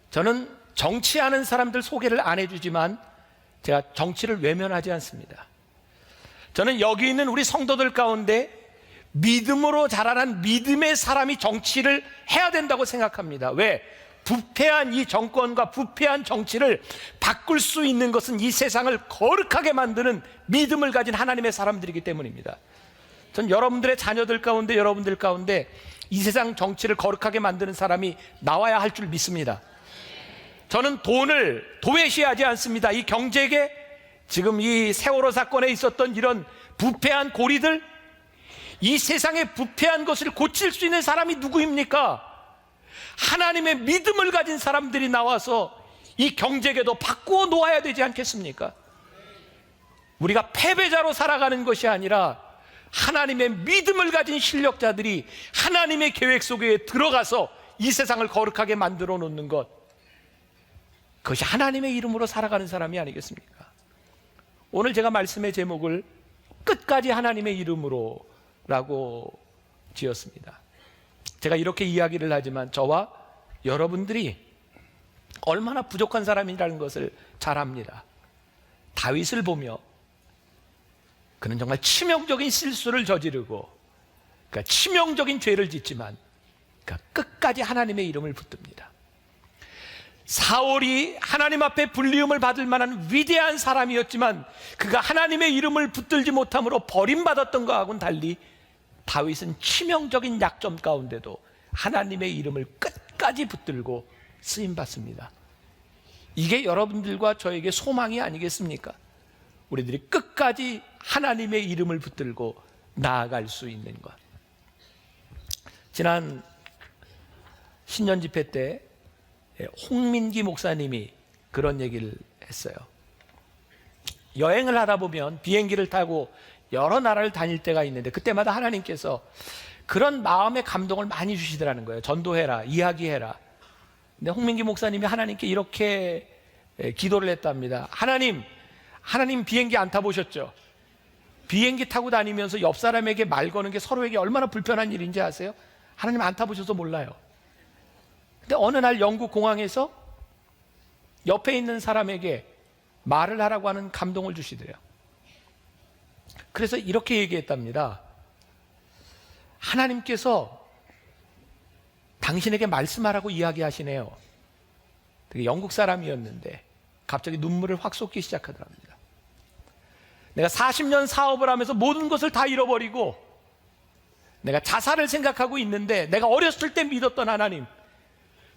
저는 정치하는 사람들 소개를 안 해주지만 제가 정치를 외면하지 않습니다. 저는 여기 있는 우리 성도들 가운데 믿음으로 자라난 믿음의 사람이 정치를 해야 된다고 생각합니다. 왜? 부패한 이 정권과 부패한 정치를 바꿀 수 있는 것은 이 세상을 거룩하게 만드는 믿음을 가진 하나님의 사람들이기 때문입니다. 전 여러분들의 자녀들 가운데, 여러분들 가운데 이 세상 정치를 거룩하게 만드는 사람이 나와야 할 줄 믿습니다. 저는 돈을 도외시하지 않습니다. 이 경제계, 지금 이 세월호 사건에 있었던 이런 부패한 고리들, 이 세상의 부패한 것을 고칠 수 있는 사람이 누구입니까? 하나님의 믿음을 가진 사람들이 나와서 이 경제계도 바꾸어 놓아야 되지 않겠습니까? 우리가 패배자로 살아가는 것이 아니라 하나님의 믿음을 가진 실력자들이 하나님의 계획 속에 들어가서 이 세상을 거룩하게 만들어 놓는 것, 그것이 하나님의 이름으로 살아가는 사람이 아니겠습니까? 오늘 제가 말씀의 제목을 끝까지 하나님의 이름으로 라고 지었습니다. 제가 이렇게 이야기를 하지만 저와 여러분들이 얼마나 부족한 사람이라는 것을 잘 압니다. 다윗을 보며 그는 정말 치명적인 실수를 저지르고, 그러니까 치명적인 죄를 짓지만 그러니까 끝까지 하나님의 이름을 붙듭니다. 사울이 하나님 앞에 불리움을 받을 만한 위대한 사람이었지만 그가 하나님의 이름을 붙들지 못함으로 버림받았던 것하고는 달리 다윗은 치명적인 약점 가운데도 하나님의 이름을 끝까지 붙들고 쓰임받습니다. 이게 여러분들과 저에게 소망이 아니겠습니까? 우리들이 끝까지 하나님의 이름을 붙들고 나아갈 수 있는 것. 지난 신년 집회 때 홍민기 목사님이 그런 얘기를 했어요. 여행을 하다 보면 비행기를 타고 여러 나라를 다닐 때가 있는데 그때마다 하나님께서 그런 마음의 감동을 많이 주시더라는 거예요. 전도해라, 이야기해라. 근데 홍민기 목사님이 하나님께 이렇게 기도를 했답니다. 하나님 비행기 안 타보셨죠? 비행기 타고 다니면서 옆 사람에게 말 거는 게 서로에게 얼마나 불편한 일인지 아세요? 하나님 안 타보셔서 몰라요. 근데 어느 날 영국 공항에서 옆에 있는 사람에게 말을 하라고 하는 감동을 주시더래요. 그래서 이렇게 얘기했답니다. 하나님께서 당신에게 말씀하라고 이야기하시네요. 되게 영국 사람이었는데 갑자기 눈물을 확 쏟기 시작하더랍니다. 내가 40년 사업을 하면서 모든 것을 다 잃어버리고 내가 자살을 생각하고 있는데 내가 어렸을 때 믿었던 하나님,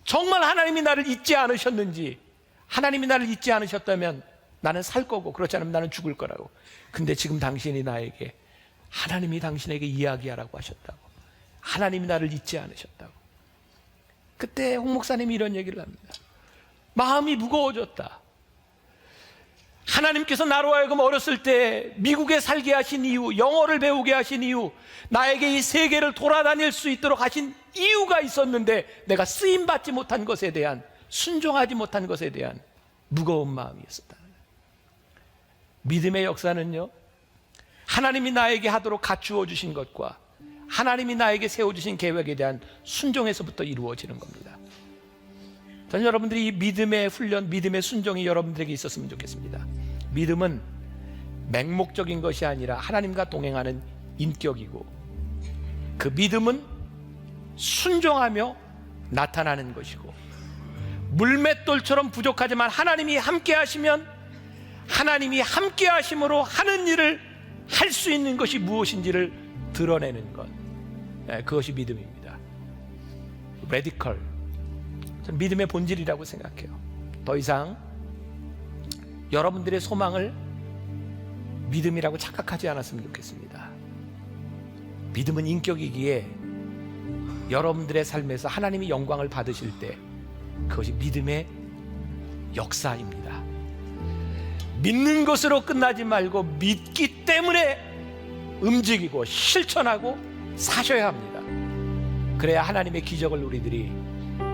정말 하나님이 나를 잊지 않으셨는지, 하나님이 나를 잊지 않으셨다면 나는 살 거고 그렇지 않으면 나는 죽을 거라고. 근데 지금 당신이 나에게, 하나님이 당신에게 이야기하라고 하셨다고, 하나님이 나를 잊지 않으셨다고. 그때 홍 목사님이 이런 얘기를 합니다. 마음이 무거워졌다. 하나님께서 나로 하여금 어렸을 때 미국에 살게 하신 이유, 영어를 배우게 하신 이유, 나에게 이 세계를 돌아다닐 수 있도록 하신 이유가 있었는데 내가 쓰임받지 못한 것에 대한, 순종하지 못한 것에 대한 무거운 마음이었었다. 믿음의 역사는요, 하나님이 나에게 하도록 갖추어 주신 것과 하나님이 나에게 세워주신 계획에 대한 순종에서부터 이루어지는 겁니다. 저는 여러분들이 이 믿음의 훈련, 믿음의 순종이 여러분들에게 있었으면 좋겠습니다. 믿음은 맹목적인 것이 아니라 하나님과 동행하는 인격이고, 그 믿음은 순종하며 나타나는 것이고, 물맷돌처럼 부족하지만 하나님이 함께 하시면 하나님이 함께 하심으로 하는 일을 할 수 있는 것이 무엇인지를 드러내는 것, 그것이 믿음입니다. 레디컬, 저는 믿음의 본질이라고 생각해요. 더 이상 여러분들의 소망을 믿음이라고 착각하지 않았으면 좋겠습니다. 믿음은 인격이기에 여러분들의 삶에서 하나님이 영광을 받으실 때 그것이 믿음의 역사입니다. 믿는 것으로 끝나지 말고 믿기 때문에 움직이고 실천하고 사셔야 합니다. 그래야 하나님의 기적을 우리들이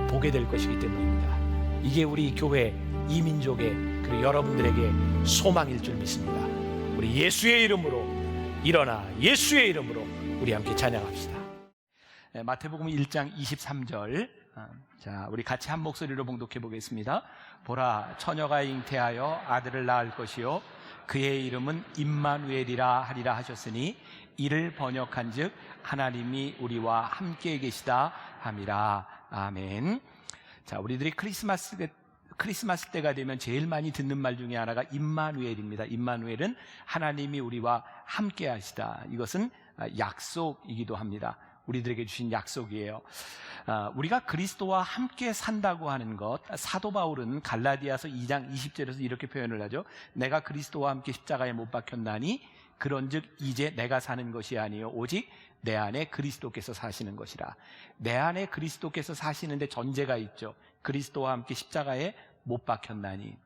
보게 될 것이기 때문입니다. 이게 우리 교회, 이 민족의, 그리고 여러분들에게 소망일 줄 믿습니다. 우리 예수의 이름으로 일어나, 예수의 이름으로 우리 함께 찬양합시다. 마태복음 1장 23절, 자, 우리 같이 한 목소리로 봉독해 보겠습니다. 보라, 처녀가 잉태하여 아들을 낳을 것이요 그의 이름은 임마누엘이라 하리라 하셨으니 이를 번역한즉 하나님이 우리와 함께 계시다 함이라. 아멘. 자, 우리들이 크리스마스 때가 되면 제일 많이 듣는 말 중에 하나가 임마누엘입니다. 임마누엘은 하나님이 우리와 함께 하시다. 이것은 약속이기도 합니다. 우리들에게 주신 약속이에요. 우리가 그리스도와 함께 산다고 하는 것, 사도 바울은 갈라디아서 2장 20절에서 이렇게 표현을 하죠. 내가 그리스도와 함께 십자가에 못 박혔나니 그런즉 이제 내가 사는 것이 아니요 오직 내 안에 그리스도께서 사시는 것이라. 내 안에 그리스도께서 사시는데 전제가 있죠. 그리스도와 함께 십자가에 못 박혔나니.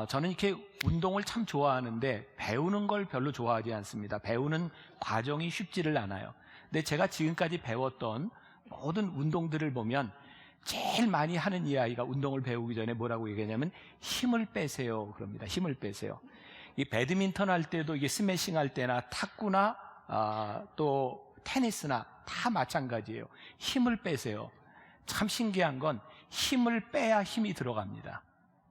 저는 이렇게 운동을 참 좋아하는데 배우는 걸 별로 좋아하지 않습니다. 배우는 과정이 쉽지를 않아요. 근데 제가 지금까지 배웠던 모든 운동들을 보면 제일 많이 하는 이야기가 운동을 배우기 전에 뭐라고 얘기하냐면 힘을 빼세요 그럽니다. 힘을 빼세요. 이 배드민턴 할 때도 이게 스매싱 할 때나 탁구나 또 테니스나 다 마찬가지예요. 힘을 빼세요. 참 신기한 건 힘을 빼야 힘이 들어갑니다.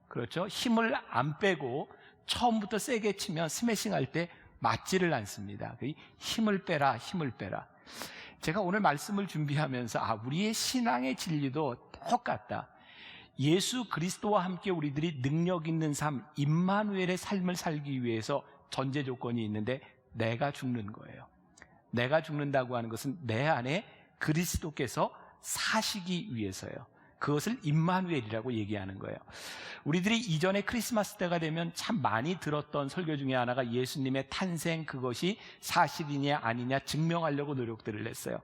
그렇죠? 힘을 안 빼고 처음부터 세게 치면 스매싱 할 때 맞지를 않습니다. 힘을 빼라, 힘을 빼라. 제가 오늘 말씀을 준비하면서 우리의 신앙의 진리도 똑같다. 예수 그리스도와 함께 우리들이 능력 있는 삶, 임마누엘의 삶을 살기 위해서 전제 조건이 있는데 내가 죽는 거예요. 내가 죽는다고 하는 것은 내 안에 그리스도께서 사시기 위해서요. 그것을 임마누엘이라고 얘기하는 거예요. 우리들이 이전에 크리스마스 때가 되면 참 많이 들었던 설교 중에 하나가 예수님의 탄생, 그것이 사실이냐 아니냐 증명하려고 노력들을 했어요.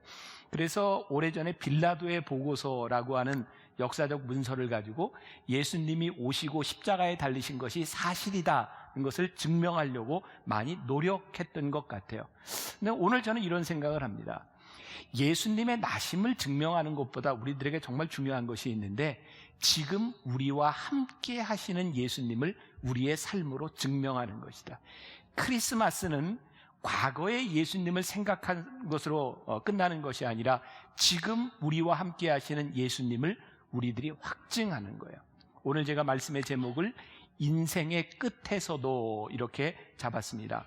그래서 오래전에 빌라도의 보고서라고 하는 역사적 문서를 가지고 예수님이 오시고 십자가에 달리신 것이 사실이다는 것을 증명하려고 많이 노력했던 것 같아요. 근데 오늘 저는 이런 생각을 합니다. 예수님의 나심을 증명하는 것보다 우리들에게 정말 중요한 것이 있는데, 지금 우리와 함께 하시는 예수님을 우리의 삶으로 증명하는 것이다. 크리스마스는 과거의 예수님을 생각한 것으로 끝나는 것이 아니라 지금 우리와 함께 하시는 예수님을 우리들이 확증하는 거예요. 오늘 제가 말씀의 제목을 인생의 끝에서도 이렇게 잡았습니다.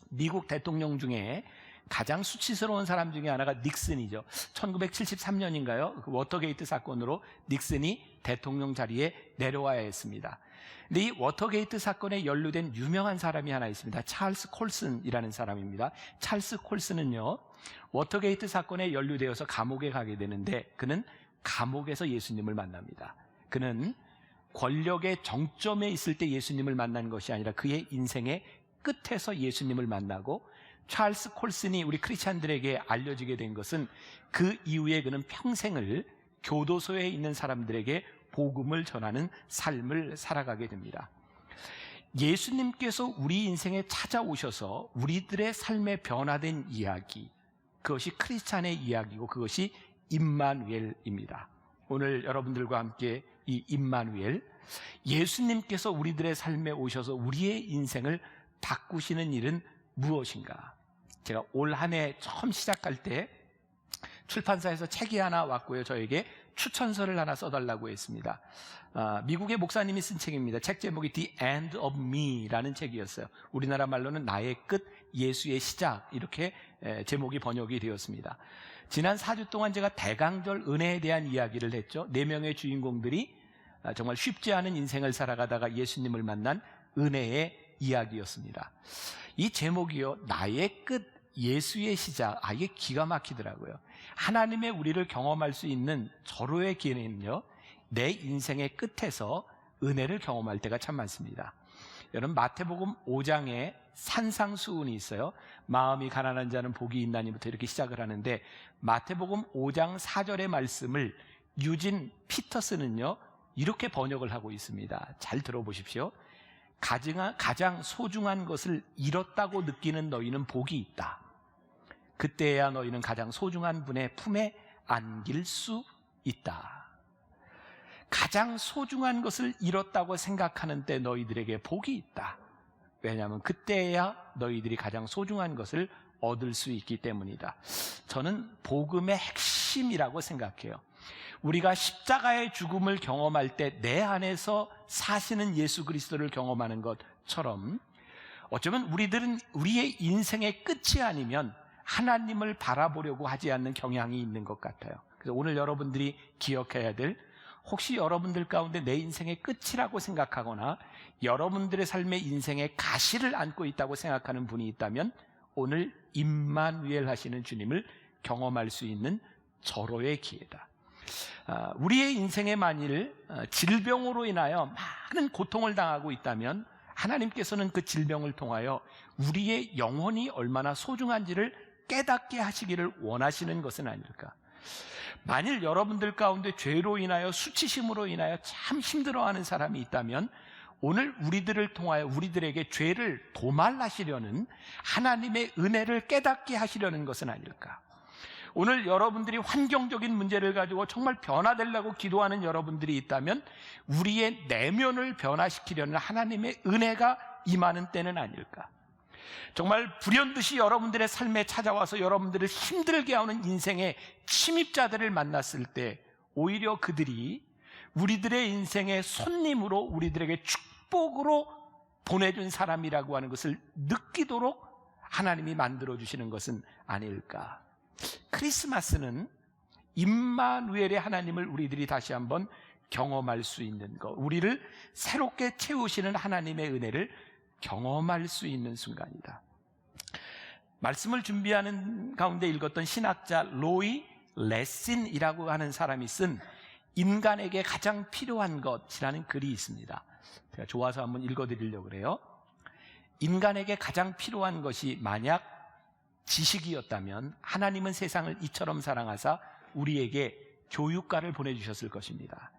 미국 대통령 중에 가장 수치스러운 사람 중에 하나가 닉슨이죠. 1973년인가요? 그 워터게이트 사건으로 닉슨이 대통령 자리에 내려와야 했습니다. 근데 이 워터게이트 사건에 연루된 유명한 사람이 하나 있습니다. 찰스 콜슨이라는 사람입니다. 찰스 콜슨은요, 워터게이트 사건에 연루되어서 감옥에 가게 되는데, 그는 감옥에서 예수님을 만납니다. 그는 권력의 정점에 있을 때 예수님을 만난 것이 아니라 그의 인생의 끝에서 예수님을 만나고, 찰스 콜슨이 우리 크리스찬들에게 알려지게 된 것은 그 이후에 그는 평생을 교도소에 있는 사람들에게 복음을 전하는 삶을 살아가게 됩니다. 예수님께서 우리 인생에 찾아오셔서 우리들의 삶에 변화된 이야기, 그것이 크리스찬의 이야기고 그것이 임마누엘입니다. 오늘 여러분들과 함께 이 임마누엘, 예수님께서 우리들의 삶에 오셔서 우리의 인생을 바꾸시는 일은 무엇인가? 제가 올 한 해 처음 시작할 때 출판사에서 책이 하나 왔고요. 저에게 추천서를 하나 써달라고 했습니다. 미국의 목사님이 쓴 책입니다. 책 제목이 The End of Me라는 책이었어요. 우리나라 말로는 나의 끝, 예수의 시작, 이렇게 제목이 번역이 되었습니다. 지난 4주 동안 제가 대강절 은혜에 대한 이야기를 했죠. 4명의 주인공들이 정말 쉽지 않은 인생을 살아가다가 예수님을 만난 은혜의 이야기였습니다. 이 제목이요, 나의 끝, 예수의 시작. 이게 기가 막히더라고요. 하나님의 우리를 경험할 수 있는 절호의 기회는요, 내 인생의 끝에서 은혜를 경험할 때가 참 많습니다. 여러분, 마태복음 5장에 산상수훈이 있어요. 마음이 가난한 자는 복이 있나니부터 이렇게 시작을 하는데, 마태복음 5장 4절의 말씀을 유진 피터스는요, 이렇게 번역을 하고 있습니다. 잘 들어보십시오. 가장 소중한 것을 잃었다고 느끼는 너희는 복이 있다. 그때야 너희는 가장 소중한 분의 품에 안길 수 있다. 가장 소중한 것을 잃었다고 생각하는 때 너희들에게 복이 있다. 왜냐하면 그때야 너희들이 가장 소중한 것을 얻을 수 있기 때문이다. 저는 복음의 핵심이라고 생각해요. 우리가 십자가의 죽음을 경험할 때 내 안에서 사시는 예수 그리스도를 경험하는 것처럼, 어쩌면 우리들은 우리의 인생의 끝이 아니면 하나님을 바라보려고 하지 않는 경향이 있는 것 같아요. 그래서 오늘 여러분들이 기억해야 될, 혹시 여러분들 가운데 내 인생의 끝이라고 생각하거나 여러분들의 삶의 인생의 가시를 안고 있다고 생각하는 분이 있다면, 오늘 임마누엘 하시는 주님을 경험할 수 있는 절호의 기회다. 우리의 인생에 만일 질병으로 인하여 많은 고통을 당하고 있다면, 하나님께서는 그 질병을 통하여 우리의 영혼이 얼마나 소중한지를 깨닫게 하시기를 원하시는 것은 아닐까. 만일 여러분들 가운데 죄로 인하여, 수치심으로 인하여 참 힘들어하는 사람이 있다면, 오늘 우리들을 통하여 우리들에게 죄를 도말하시려는 하나님의 은혜를 깨닫게 하시려는 것은 아닐까. 오늘 여러분들이 환경적인 문제를 가지고 정말 변화되려고 기도하는 여러분들이 있다면, 우리의 내면을 변화시키려는 하나님의 은혜가 임하는 때는 아닐까. 정말 불현듯이 여러분들의 삶에 찾아와서 여러분들을 힘들게 하는 인생의 침입자들을 만났을 때, 오히려 그들이 우리들의 인생의 손님으로, 우리들에게 축복으로 보내준 사람이라고 하는 것을 느끼도록 하나님이 만들어주시는 것은 아닐까. 크리스마스는 임마누엘의 하나님을 우리들이 다시 한번 경험할 수 있는 것, 우리를 새롭게 채우시는 하나님의 은혜를 경험할 수 있는 순간이다. 말씀을 준비하는 가운데 읽었던 신학자 로이 레신이라고 하는 사람이 쓴 인간에게 가장 필요한 것이라는 글이 있습니다. 제가 좋아서 한번 읽어드리려고 그래요. 인간에게 가장 필요한 것이 만약 지식이었다면 하나님은 세상을 이처럼 사랑하사 우리에게 교육가를 보내주셨을 것입니다.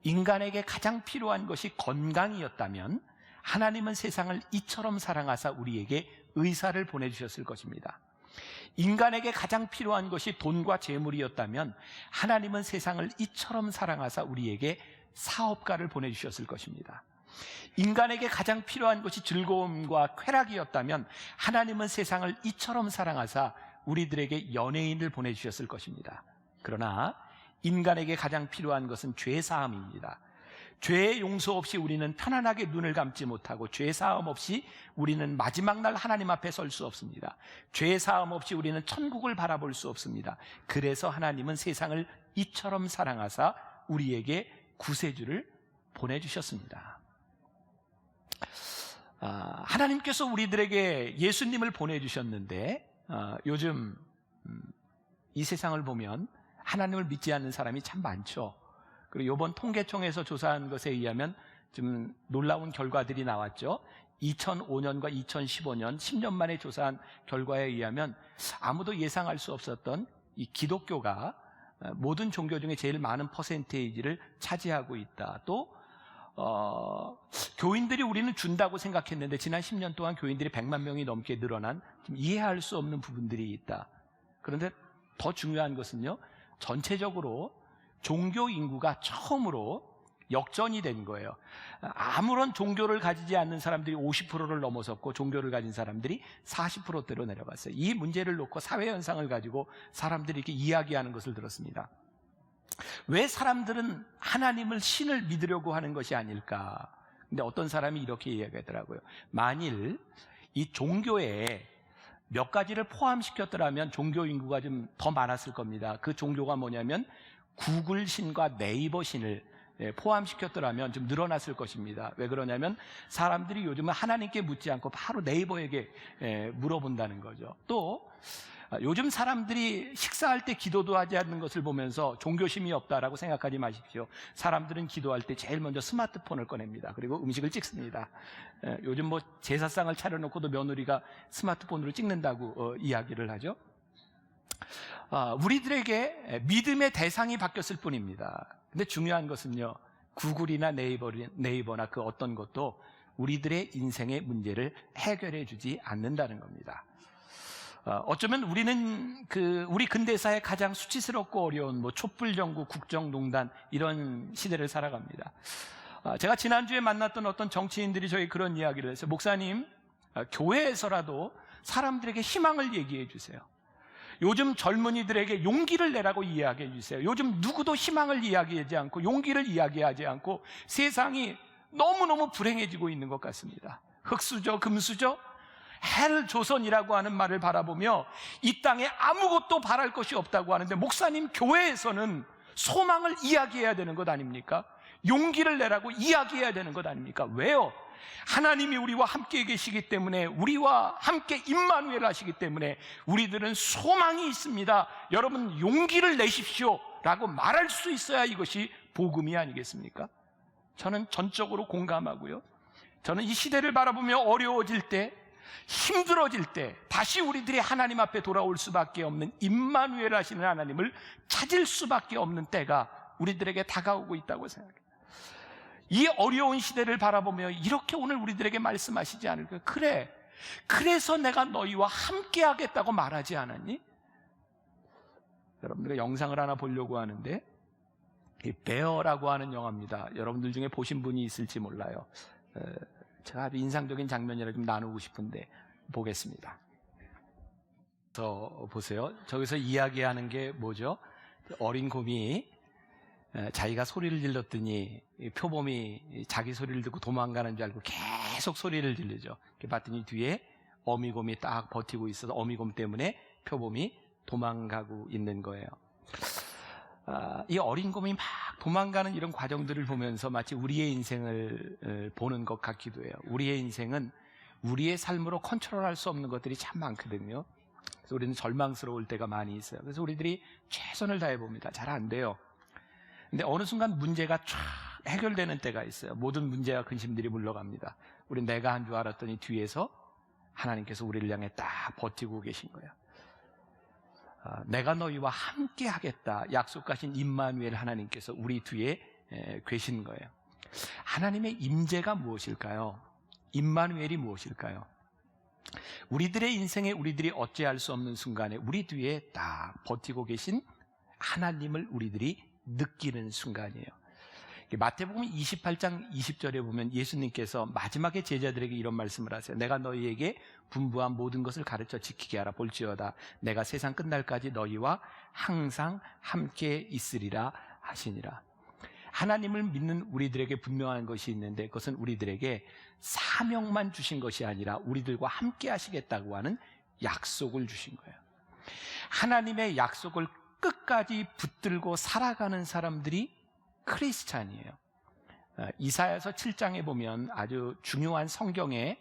인간에게 가장 필요한 것이 건강이었다면 하나님은 세상을 이처럼 사랑하사 우리에게 의사를 보내주셨을 것입니다. 인간에게 가장 필요한 것이 돈과 재물이었다면 하나님은 세상을 이처럼 사랑하사 우리에게 사업가를 보내주셨을 것입니다. 인간에게 가장 필요한 것이 즐거움과 쾌락이었다면 하나님은 세상을 이처럼 사랑하사 우리들에게 연예인을 보내주셨을 것입니다. 그러나 인간에게 가장 필요한 것은 죄사함입니다. 죄의 용서 없이 우리는 편안하게 눈을 감지 못하고 죄사함 없이 우리는 마지막 날 하나님 앞에 설 수 없습니다. 죄사함 없이 우리는 천국을 바라볼 수 없습니다. 그래서 하나님은 세상을 이처럼 사랑하사 우리에게 구세주를 보내주셨습니다. 하나님께서 우리들에게 예수님을 보내주셨는데 요즘 이 세상을 보면 하나님을 믿지 않는 사람이 참 많죠. 그리고 이번 통계청에서 조사한 것에 의하면 좀 놀라운 결과들이 나왔죠. 2005년과 2015년 10년 만에 조사한 결과에 의하면 아무도 예상할 수 없었던 이 기독교가 모든 종교 중에 제일 많은 퍼센테이지를 차지하고 있다. 또 교인들이 우리는 준다고 생각했는데 지난 10년 동안 교인들이 100만 명이 넘게 늘어난 좀 이해할 수 없는 부분들이 있다. 그런데 더 중요한 것은요, 전체적으로 종교 인구가 처음으로 역전이 된 거예요. 아무런 종교를 가지지 않는 사람들이 50%를 넘어섰고 종교를 가진 사람들이 40%대로 내려갔어요. 이 문제를 놓고 사회 현상을 가지고 사람들이 이렇게 이야기하는 것을 들었습니다. 왜 사람들은 하나님을 신을 믿으려고 하는 것이 아닐까? 근데 어떤 사람이 이렇게 이야기하더라고요. 만일 이 종교에 몇 가지를 포함시켰더라면 종교 인구가 좀 더 많았을 겁니다. 그 종교가 뭐냐면 구글 신과 네이버 신을 포함시켰더라면 좀 늘어났을 것입니다. 왜 그러냐면 사람들이 요즘은 하나님께 묻지 않고 바로 네이버에게 물어본다는 거죠. 또 요즘 사람들이 식사할 때 기도도 하지 않는 것을 보면서 종교심이 없다라고 생각하지 마십시오. 사람들은 기도할 때 제일 먼저 스마트폰을 꺼냅니다. 그리고 음식을 찍습니다. 요즘 뭐 제사상을 차려놓고도 며느리가 스마트폰으로 찍는다고 이야기를 하죠. 우리들에게 믿음의 대상이 바뀌었을 뿐입니다. 근데 중요한 것은요, 구글이나 네이버나 그 어떤 것도 우리들의 인생의 문제를 해결해 주지 않는다는 겁니다. 어쩌면 우리는 우리 근대사의 가장 수치스럽고 어려운 촛불정부, 국정농단 이런 시대를 살아갑니다. 제가 지난주에 만났던 어떤 정치인들이 저희 그런 이야기를 했어요. 목사님, 교회에서라도 사람들에게 희망을 얘기해 주세요. 요즘 젊은이들에게 용기를 내라고 이야기해 주세요. 요즘 누구도 희망을 이야기하지 않고 용기를 이야기하지 않고 세상이 너무너무 불행해지고 있는 것 같습니다. 흙수저, 금수저, 헬 조선이라고 하는 말을 바라보며 이 땅에 아무것도 바랄 것이 없다고 하는데 목사님, 교회에서는 소망을 이야기해야 되는 것 아닙니까? 용기를 내라고 이야기해야 되는 것 아닙니까? 왜요? 하나님이 우리와 함께 계시기 때문에, 우리와 함께 임마누엘 하시기 때문에 우리들은 소망이 있습니다. 여러분 용기를 내십시오 라고 말할 수 있어야 이것이 복음이 아니겠습니까? 저는 전적으로 공감하고요. 저는 이 시대를 바라보며 어려워질 때, 힘들어질 때 다시 우리들이 하나님 앞에 돌아올 수밖에 없는 임마누엘 하시는 하나님을 찾을 수밖에 없는 때가 우리들에게 다가오고 있다고 생각해요. 이 어려운 시대를 바라보며 이렇게 오늘 우리들에게 말씀하시지 않을까? 그래, 그래서 내가 너희와 함께 하겠다고 말하지 않았니? 여러분들과 영상을 하나 보려고 하는데, 이 베어라고 하는 영화입니다. 여러분들 중에 보신 분이 있을지 몰라요. 제가 아주 인상적인 장면이라 좀 나누고 싶은데 보겠습니다. 보세요. 저기서 이야기하는 게 뭐죠? 어린 곰이 자기가 소리를 질렀더니 표범이 자기 소리를 듣고 도망가는 줄 알고 계속 소리를 질르죠. 봤더니 뒤에 어미곰이 딱 버티고 있어서 어미곰 때문에 표범이 도망가고 있는 거예요. 이 어린 곰이 막 도망가는 이런 과정들을 보면서 마치 우리의 인생을 보는 것 같기도 해요. 우리의 인생은 우리의 삶으로 컨트롤할 수 없는 것들이 참 많거든요. 그래서 우리는 절망스러울 때가 많이 있어요. 그래서 우리들이 최선을 다해 봅니다. 잘 안 돼요. 근데 어느 순간 문제가 쫙 해결되는 때가 있어요. 모든 문제와 근심들이 물러갑니다. 우리 내가 한 줄 알았더니 뒤에서 하나님께서 우리를 향해 딱 버티고 계신 거예요. 내가 너희와 함께 하겠다 약속하신 임마누엘 하나님께서 우리 뒤에 계신 거예요. 하나님의 임재가 무엇일까요? 임마누엘이 무엇일까요? 우리들의 인생에 우리들이 어찌할 수 없는 순간에 우리 뒤에 딱 버티고 계신 하나님을 우리들이 느끼는 순간이에요. 마태복음 28장 20절에 보면 예수님께서 마지막에 제자들에게 이런 말씀을 하세요. 내가 너희에게 분부한 모든 것을 가르쳐 지키게 하라. 볼지어다 내가 세상 끝날까지 너희와 항상 함께 있으리라 하시니라. 하나님을 믿는 우리들에게 분명한 것이 있는데 그것은 우리들에게 사명만 주신 것이 아니라 우리들과 함께 하시겠다고 하는 약속을 주신 거예요. 하나님의 약속을 끝까지 붙들고 살아가는 사람들이 크리스찬이에요. 이사야서 7장에 보면 아주 중요한 성경에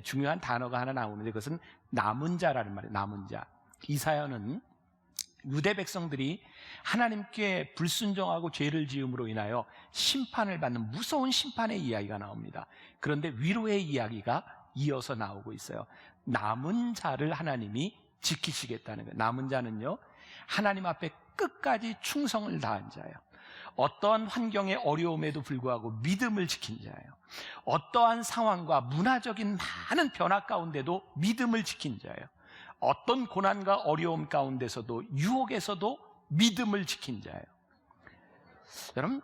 중요한 단어가 하나 나오는데 그것은 남은 자라는 말이에요. 남은 자. 이사야는 유대 백성들이 하나님께 불순종하고 죄를 지음으로 인하여 심판을 받는 무서운 심판의 이야기가 나옵니다. 그런데 위로의 이야기가 이어서 나오고 있어요. 남은 자를 하나님이 지키시겠다는 거예요. 남은 자는요, 하나님 앞에 끝까지 충성을 다한 자예요. 어떠한 환경의 어려움에도 불구하고 믿음을 지킨 자예요. 어떠한 상황과 문화적인 많은 변화 가운데도 믿음을 지킨 자예요. 어떤 고난과 어려움 가운데서도 유혹에서도 믿음을 지킨 자예요. 여러분,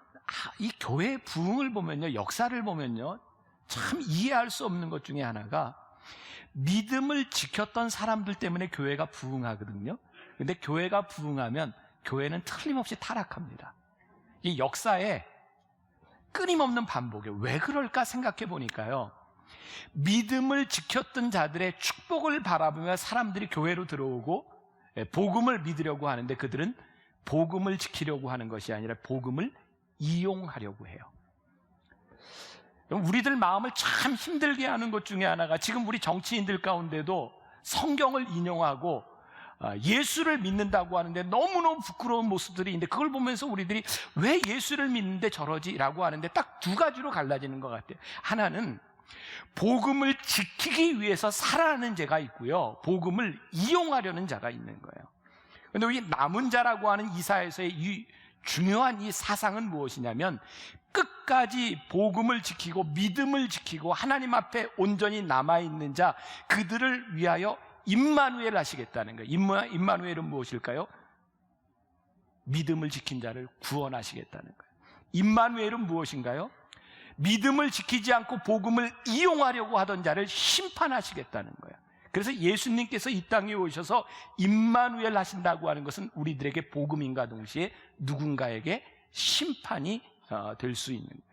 이 교회의 부흥을 보면요, 역사를 보면요, 참 이해할 수 없는 것 중에 하나가 믿음을 지켰던 사람들 때문에 교회가 부흥하거든요. 근데 교회가 부흥하면 교회는 틀림없이 타락합니다. 이 역사에 끊임없는 반복이에요. 왜 그럴까 생각해 보니까요, 믿음을 지켰던 자들의 축복을 바라보며 사람들이 교회로 들어오고 복음을 믿으려고 하는데 그들은 복음을 지키려고 하는 것이 아니라 복음을 이용하려고 해요. 우리들 마음을 참 힘들게 하는 것 중에 하나가 지금 우리 정치인들 가운데도 성경을 인용하고 예수를 믿는다고 하는데 너무너무 부끄러운 모습들이 있는데 그걸 보면서 우리들이 왜 예수를 믿는데 저러지? 라고 하는데 딱 두 가지로 갈라지는 것 같아요. 하나는 복음을 지키기 위해서 살아가는 자가 있고요, 복음을 이용하려는 자가 있는 거예요. 그런데 이 남은 자라고 하는 이사야서의 이 중요한 이 사상은 무엇이냐면 끝까지 복음을 지키고 믿음을 지키고 하나님 앞에 온전히 남아있는 자, 그들을 위하여 임마누엘 하시겠다는 거예요. 임마누엘은 무엇일까요? 믿음을 지킨 자를 구원하시겠다는 거예요. 임마누엘은 무엇인가요? 믿음을 지키지 않고 복음을 이용하려고 하던 자를 심판하시겠다는 거예요. 그래서 예수님께서 이 땅에 오셔서 임마누엘 하신다고 하는 것은 우리들에게 복음인과 동시에 누군가에게 심판이 될 수 있는 거예요.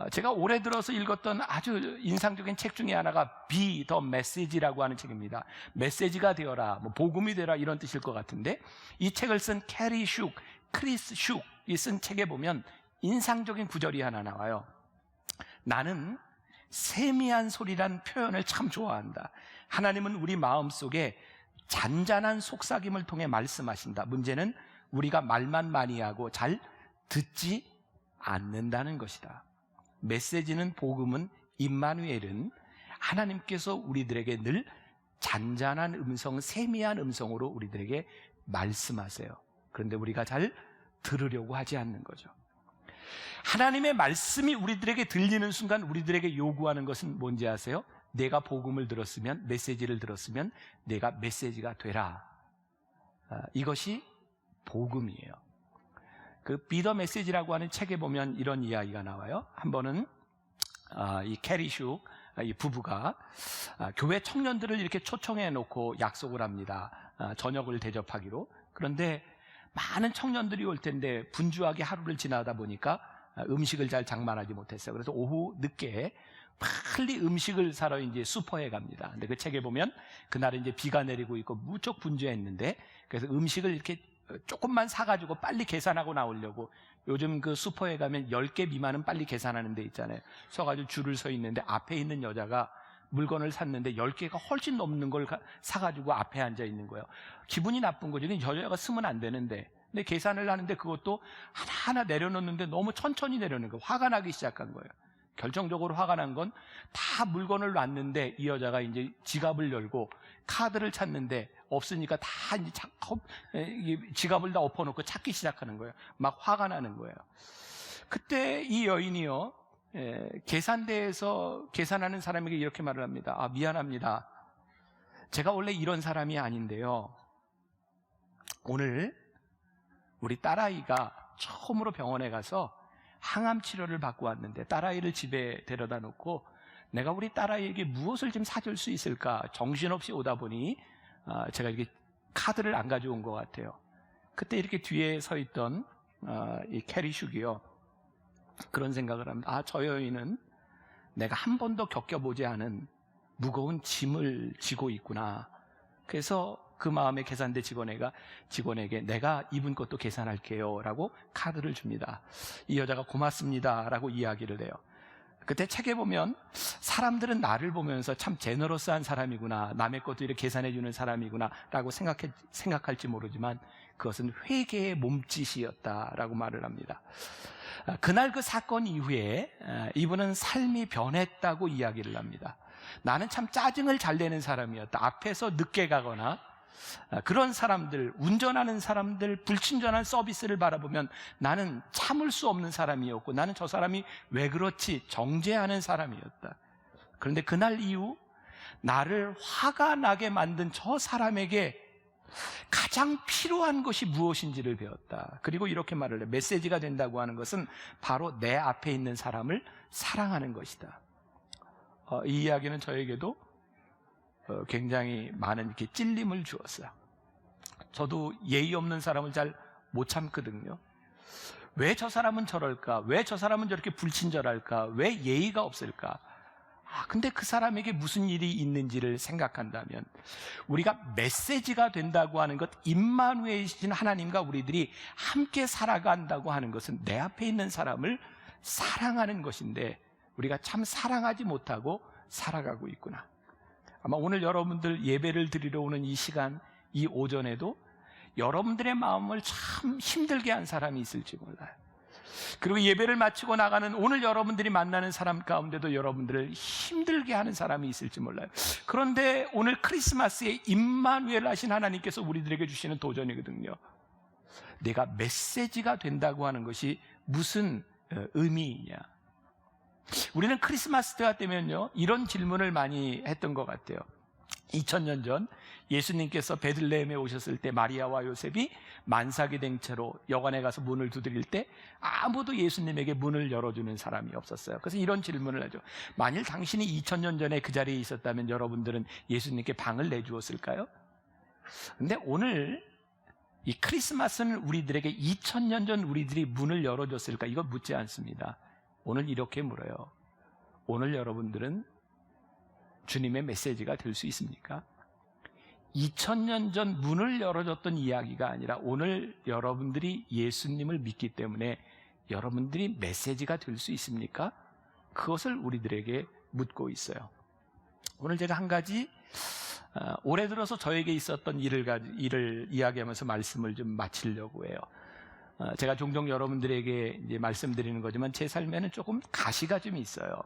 제가 올해 들어서 읽었던 아주 인상적인 책 중에 하나가 Be the Message라고 하는 책입니다. 메시지가 되어라, 뭐 복음이 되라 이런 뜻일 것 같은데 이 책을 쓴 캐리 슉, 크리스 슉이 쓴 책에 보면 인상적인 구절이 하나 나와요. 나는 세미한 소리란 표현을 참 좋아한다. 하나님은 우리 마음속에 잔잔한 속삭임을 통해 말씀하신다. 문제는 우리가 말만 많이 하고 잘 듣지 않는다는 것이다. 메시지는, 복음은, 임마누엘은 하나님께서 우리들에게 늘 잔잔한 음성, 세미한 음성으로 우리들에게 말씀하세요. 그런데 우리가 잘 들으려고 하지 않는 거죠. 하나님의 말씀이 우리들에게 들리는 순간 우리들에게 요구하는 것은 뭔지 아세요? 내가 복음을 들었으면, 메시지를 들었으면 내가 메시지가 되라. 이것이 복음이에요. 그 Be the Message라고 하는 책에 보면 이런 이야기가 나와요. 한 번은 이 캐리 슈 이 부부가 교회 청년들을 이렇게 초청해 놓고 약속을 합니다. 저녁을 대접하기로. 그런데 많은 청년들이 올 텐데 분주하게 하루를 지나다 보니까 음식을 잘 장만하지 못했어요. 그래서 오후 늦게 빨리 음식을 사러 이제 슈퍼에 갑니다. 근데 그 책에 보면 그날은 이제 비가 내리고 있고 무척 분주했는데, 그래서 음식을 이렇게 조금만 사가지고 빨리 계산하고 나오려고, 요즘 그 슈퍼에 가면 10개 미만은 빨리 계산하는 데 있잖아요. 서가지고 줄을 서 있는데 앞에 있는 여자가 물건을 샀는데 10개가 훨씬 넘는 걸 사가지고 앞에 앉아 있는 거예요. 기분이 나쁜 거죠. 저 여자가 쓰면 안 되는데 근데 계산을 하는데 그것도 하나하나 내려놓는데 너무 천천히 내려놓는 거예요. 화가 나기 시작한 거예요. 결정적으로 화가 난 건 다 물건을 놨는데 이 여자가 이제 지갑을 열고 카드를 찾는데 없으니까 다 이제 지갑을 다 엎어놓고 찾기 시작하는 거예요. 막 화가 나는 거예요. 그때 이 여인이요, 계산대에서 계산하는 사람에게 이렇게 말을 합니다. 아, 미안합니다. 제가 원래 이런 사람이 아닌데요. 오늘 우리 딸아이가 처음으로 병원에 가서 항암 치료를 받고 왔는데 딸아이를 집에 데려다 놓고 내가 우리 딸아이에게 무엇을 좀 사줄 수 있을까 정신없이 오다 보니 제가 이렇게 카드를 안 가져온 것 같아요. 그때 이렇게 뒤에 서 있던 이 캐리 슈기요, 그런 생각을 합니다. 아, 저 여인은 내가 한 번도 겪어보지 않은 무거운 짐을 지고 있구나. 그래서 그 마음에 계산대 직원에게 내가 이분 것도 계산할게요 라고 카드를 줍니다. 이 여자가 고맙습니다 라고 이야기를 해요. 그때 책에 보면 사람들은 나를 보면서 참 제너러스한 사람이구나, 남의 것도 이렇게 계산해주는 사람이구나 라고 생각할지 모르지만 그것은 회개의 몸짓이었다라고 말을 합니다. 그날 그 사건 이후에 이분은 삶이 변했다고 이야기를 합니다. 나는 참 짜증을 잘 내는 사람이었다. 앞에서 늦게 가거나 그런 사람들, 운전하는 사람들, 불친절한 서비스를 바라보면 나는 참을 수 없는 사람이었고 나는 저 사람이 왜 그렇지 정죄하는 사람이었다. 그런데 그날 이후 나를 화가 나게 만든 저 사람에게 가장 필요한 것이 무엇인지를 배웠다. 그리고 이렇게 말을 해. 메시지가 된다고 하는 것은 바로 내 앞에 있는 사람을 사랑하는 것이다. 이 이야기는 저에게도 굉장히 많은 이렇게 찔림을 주었어요. 저도 예의 없는 사람을 잘 못 참거든요. 왜 저 사람은 저럴까? 왜 저 사람은 저렇게 불친절할까? 왜 예의가 없을까? 근데 그 사람에게 무슨 일이 있는지를 생각한다면 우리가 메시지가 된다고 하는 것, 임마누엘이신 하나님과 우리들이 함께 살아간다고 하는 것은 내 앞에 있는 사람을 사랑하는 것인데 우리가 참 사랑하지 못하고 살아가고 있구나. 아마 오늘 여러분들 예배를 드리러 오는 이 시간, 이 오전에도 여러분들의 마음을 참 힘들게 한 사람이 있을지 몰라요. 그리고 예배를 마치고 나가는 오늘 여러분들이 만나는 사람 가운데도 여러분들을 힘들게 하는 사람이 있을지 몰라요. 그런데 오늘 크리스마스에 임마누엘 하신 하나님께서 우리들에게 주시는 도전이거든요. 내가 메시지가 된다고 하는 것이 무슨 의미이냐. 우리는 크리스마스 때가 되면요 이런 질문을 많이 했던 것 같아요. 2000년 전 예수님께서 베들레헴에 오셨을 때 마리아와 요셉이 만삭이 된 채로 여관에 가서 문을 두드릴 때 아무도 예수님에게 문을 열어주는 사람이 없었어요. 그래서 이런 질문을 하죠. 만일 당신이 2000년 전에 그 자리에 있었다면 여러분들은 예수님께 방을 내주었을까요? 근데 오늘 이 크리스마스는 우리들에게 2000년 전 우리들이 문을 열어줬을까? 이거 묻지 않습니다. 오늘 이렇게 물어요. 오늘 여러분들은 주님의 메시지가 될 수 있습니까? 2000년 전 문을 열어줬던 이야기가 아니라 오늘 여러분들이 예수님을 믿기 때문에 여러분들이 메시지가 될 수 있습니까? 그것을 우리들에게 묻고 있어요. 오늘 제가 한 가지 올해 들어서 저에게 있었던 일을 이야기하면서 말씀을 좀 마치려고 해요. 제가 종종 여러분들에게 이제 말씀드리는 거지만 제 삶에는 조금 가시가 좀 있어요.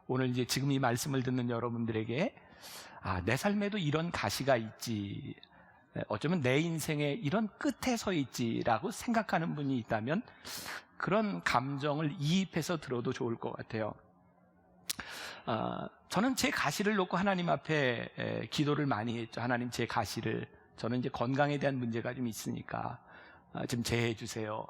오늘 이제 지금 이 말씀을 듣는 여러분들에게 내 삶에도 이런 가시가 있지, 어쩌면 내 인생에 이런 끝에 서 있지라고 생각하는 분이 있다면 그런 감정을 이입해서 들어도 좋을 것 같아요. 저는 제 가시를 놓고 하나님 앞에 기도를 많이 했죠. 하나님, 제 가시를, 저는 이제 건강에 대한 문제가 좀 있으니까 좀 제해해 주세요.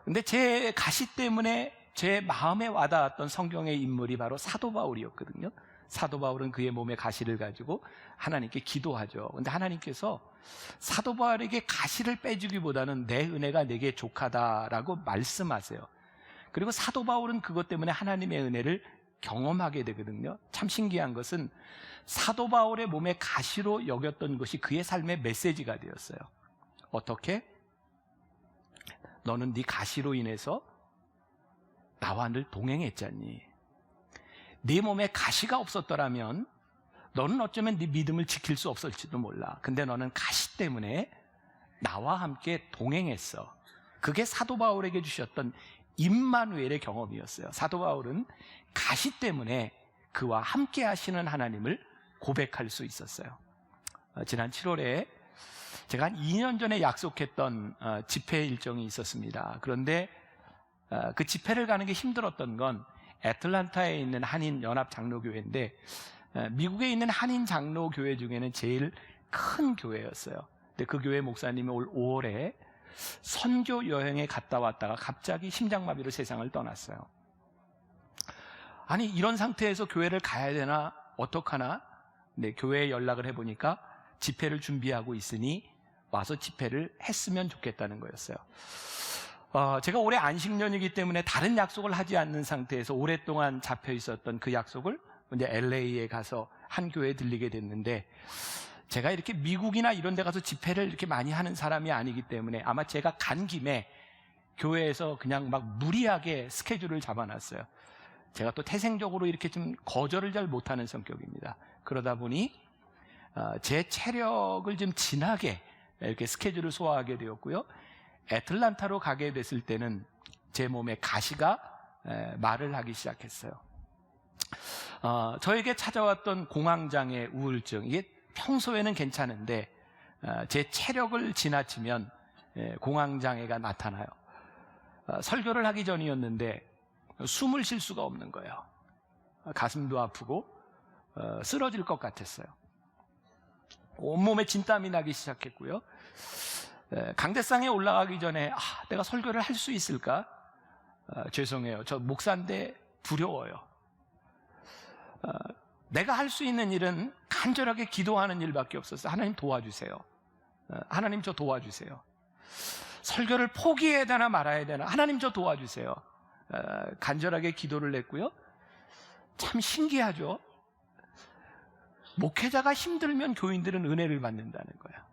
근데 제 가시 때문에 제 마음에 와닿았던 성경의 인물이 바로 사도 바울이었거든요. 사도 바울은 그의 몸에 가시를 가지고 하나님께 기도하죠. 근데 하나님께서 사도 바울에게 가시를 빼주기보다는 내 은혜가 내게 족하다라고 말씀하세요. 그리고 사도 바울은 그것 때문에 하나님의 은혜를 경험하게 되거든요. 참 신기한 것은 사도 바울의 몸에 가시로 여겼던 것이 그의 삶의 메시지가 되었어요. 어떻게? 너는 네 가시로 인해서 나와 늘 동행했잖니. 네 몸에 가시가 없었더라면 너는 어쩌면 네 믿음을 지킬 수 없을지도 몰라. 근데 너는 가시 때문에 나와 함께 동행했어. 그게 사도 바울에게 주셨던 임마누엘의 경험이었어요. 사도 바울은 가시 때문에 그와 함께 하시는 하나님을 고백할 수 있었어요. 지난 7월에 제가 한 2년 전에 약속했던 집회 일정이 있었습니다. 그런데 그 집회를 가는 게 힘들었던 건 애틀란타에 있는 한인 연합 장로교회인데 미국에 있는 한인 장로교회 중에는 제일 큰 교회였어요. 근데 그 교회 목사님이 올 5월에 선교 여행에 갔다 왔다가 갑자기 심장마비로 세상을 떠났어요. 아니 이런 상태에서 교회를 가야 되나 어떡하나? 네, 교회에 연락을 해보니까 집회를 준비하고 있으니 와서 집회를 했으면 좋겠다는 거였어요. 제가 올해 안식년이기 때문에 다른 약속을 하지 않는 상태에서 오랫동안 잡혀 있었던 그 약속을 이제 LA에 가서 한 교회에 들리게 됐는데, 제가 이렇게 미국이나 이런 데 가서 집회를 이렇게 많이 하는 사람이 아니기 때문에 아마 제가 간 김에 교회에서 그냥 막 무리하게 스케줄을 잡아놨어요. 제가 또 태생적으로 이렇게 좀 거절을 잘 못하는 성격입니다. 그러다 보니 제 체력을 좀 지나게 이렇게 스케줄을 소화하게 되었고요. 애틀란타로 가게 됐을 때는 제 몸에 가시가 말을 하기 시작했어요. 저에게 찾아왔던 공황장애 우울증, 이게 평소에는 괜찮은데 제 체력을 지나치면 공황장애가 나타나요. 설교를 하기 전이었는데 숨을 쉴 수가 없는 거예요. 가슴도 아프고 쓰러질 것 같았어요. 온몸에 진땀이 나기 시작했고요. 강대상에 올라가기 전에 내가 설교를 할 수 있을까? 죄송해요. 저 목사인데 두려워요. 내가 할 수 있는 일은 간절하게 기도하는 일밖에 없었어요. 하나님 도와주세요. 하나님 저 도와주세요. 설교를 포기해야 되나 말아야 되나? 하나님 저 도와주세요. 간절하게 기도를 했고요. 참 신기하죠? 목회자가 힘들면 교인들은 은혜를 받는다는 거예요.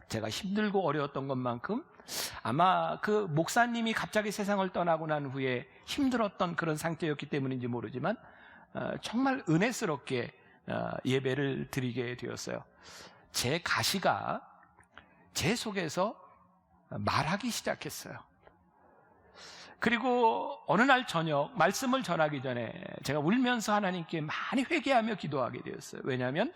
제가 힘들고 어려웠던 것만큼 아마 그 목사님이 갑자기 세상을 떠나고 난 후에 힘들었던 그런 상태였기 때문인지 모르지만 정말 은혜스럽게 예배를 드리게 되었어요. 제 가시가 제 속에서 말하기 시작했어요. 그리고 어느 날 저녁 말씀을 전하기 전에 제가 울면서 하나님께 많이 회개하며 기도하게 되었어요. 왜냐하면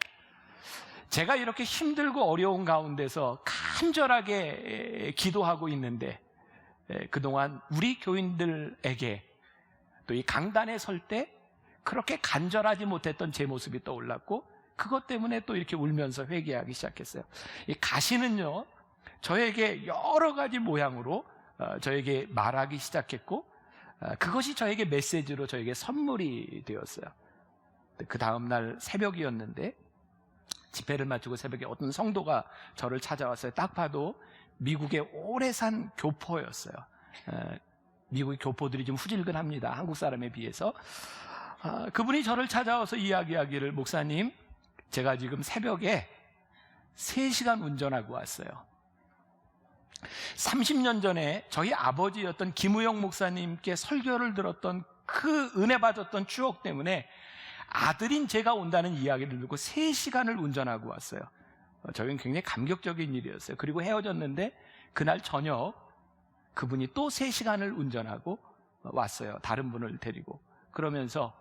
제가 이렇게 힘들고 어려운 가운데서 간절하게 기도하고 있는데 그동안 우리 교인들에게 또 이 강단에 설 때 그렇게 간절하지 못했던 제 모습이 떠올랐고, 그것 때문에 또 이렇게 울면서 회개하기 시작했어요. 이 가시는요, 저에게 여러 가지 모양으로 저에게 말하기 시작했고, 그것이 저에게 메시지로 저에게 선물이 되었어요. 그 다음날 새벽이었는데 집회를 마치고 새벽에 어떤 성도가 저를 찾아왔어요. 딱 봐도 미국에 오래 산 교포였어요. 미국의 교포들이 좀 후질근합니다. 한국 사람에 비해서. 그분이 저를 찾아와서 이야기하기를, 목사님, 제가 지금 새벽에 3시간 운전하고 왔어요. 30년 전에 저희 아버지였던 김우영 목사님께 설교를 들었던 그 은혜 받았던 추억 때문에 아들인 제가 온다는 이야기를 듣고 3시간을 운전하고 왔어요. 저희는 굉장히 감격적인 일이었어요. 그리고 헤어졌는데 그날 저녁 그분이 또 3시간을 운전하고 왔어요. 다른 분을 데리고. 그러면서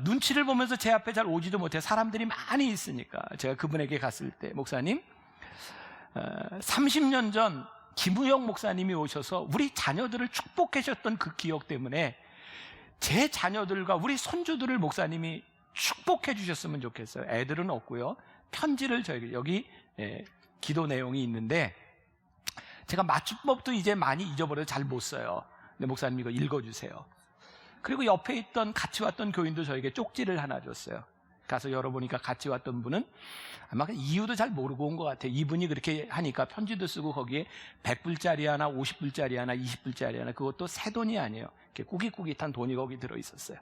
눈치를 보면서 제 앞에 잘 오지도 못해. 사람들이 많이 있으니까. 제가 그분에게 갔을 때, 목사님, 30년 전 김우영 목사님이 오셔서 우리 자녀들을 축복하셨던 그 기억 때문에 제 자녀들과 우리 손주들을 목사님이 축복해 주셨으면 좋겠어요. 애들은 없고요. 편지를 저에게, 여기 기도 내용이 있는데 제가 맞춤법도 이제 많이 잊어버려서 잘 못 써요. 근데 목사님 이거 읽어주세요. 그리고 옆에 있던 같이 왔던 교인도 저에게 쪽지를 하나 줬어요. 가서 열어보니까 같이 왔던 분은 아마 그 이유도 잘 모르고 온 것 같아요. 이분이 그렇게 하니까 편지도 쓰고 거기에 100불짜리 하나, 50불짜리 하나, 20불짜리 하나, 그것도 새 돈이 아니에요. 이렇게 꾸깃꾸깃한 돈이 거기 들어있었어요.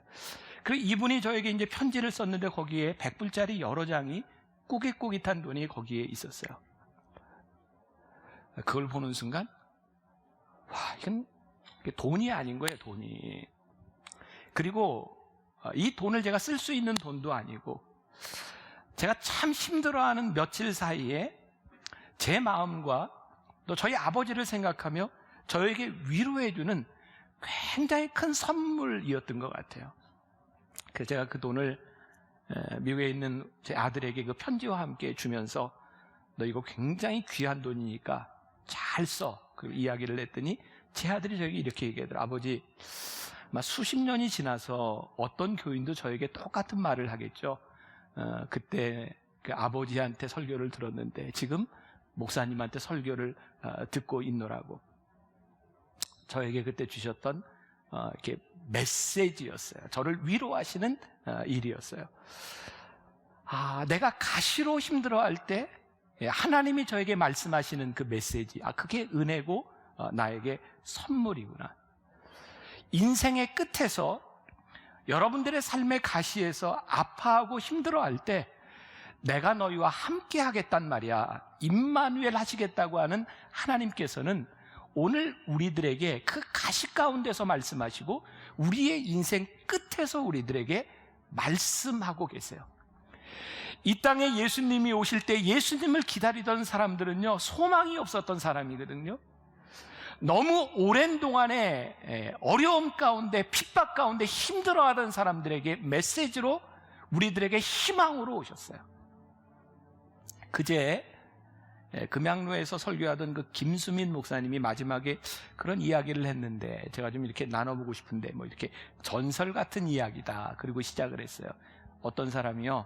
그리고 이분이 저에게 이제 편지를 썼는데 거기에 100불짜리 여러 장이 꾸깃꾸깃한 돈이 거기에 있었어요. 그걸 보는 순간, 와, 이건 돈이 아닌 거예요, 돈이. 그리고 이 돈을 제가 쓸 수 있는 돈도 아니고, 제가 참 힘들어하는 며칠 사이에 제 마음과 또 저희 아버지를 생각하며 저에게 위로해주는 굉장히 큰 선물이었던 것 같아요. 그래서 제가 그 돈을 미국에 있는 제 아들에게 그 편지와 함께 주면서 너 이거 굉장히 귀한 돈이니까 잘 써. 그 이야기를 했더니 제 아들이 저에게 이렇게 얘기하더라고요. 아버지, 아마 수십 년이 지나서 어떤 교인도 저에게 똑같은 말을 하겠죠. 그때 그 아버지한테 설교를 들었는데 지금 목사님한테 설교를 듣고 있노라고. 저에게 그때 주셨던 이렇게 메시지였어요. 저를 위로하시는 일이었어요. 내가 가시로 힘들어할 때 하나님이 저에게 말씀하시는 그 메시지, 그게 은혜고 나에게 선물이구나. 인생의 끝에서 여러분들의 삶의 가시에서 아파하고 힘들어할 때 내가 너희와 함께 하겠단 말이야. 임마누엘 하시겠다고 하는 하나님께서는 오늘 우리들에게 그 가시 가운데서 말씀하시고 우리의 인생 끝에서 우리들에게 말씀하고 계세요. 이 땅에 예수님이 오실 때 예수님을 기다리던 사람들은요, 소망이 없었던 사람이거든요. 너무 오랜 동안에 어려움 가운데, 핍박 가운데 힘들어하던 사람들에게 메시지로 우리들에게 희망으로 오셨어요. 그제 금양로에서 설교하던 그 김수민 목사님이 마지막에 그런 이야기를 했는데 제가 좀 이렇게 나눠보고 싶은데, 뭐 이렇게 전설 같은 이야기다. 그리고 시작을 했어요. 어떤 사람이요,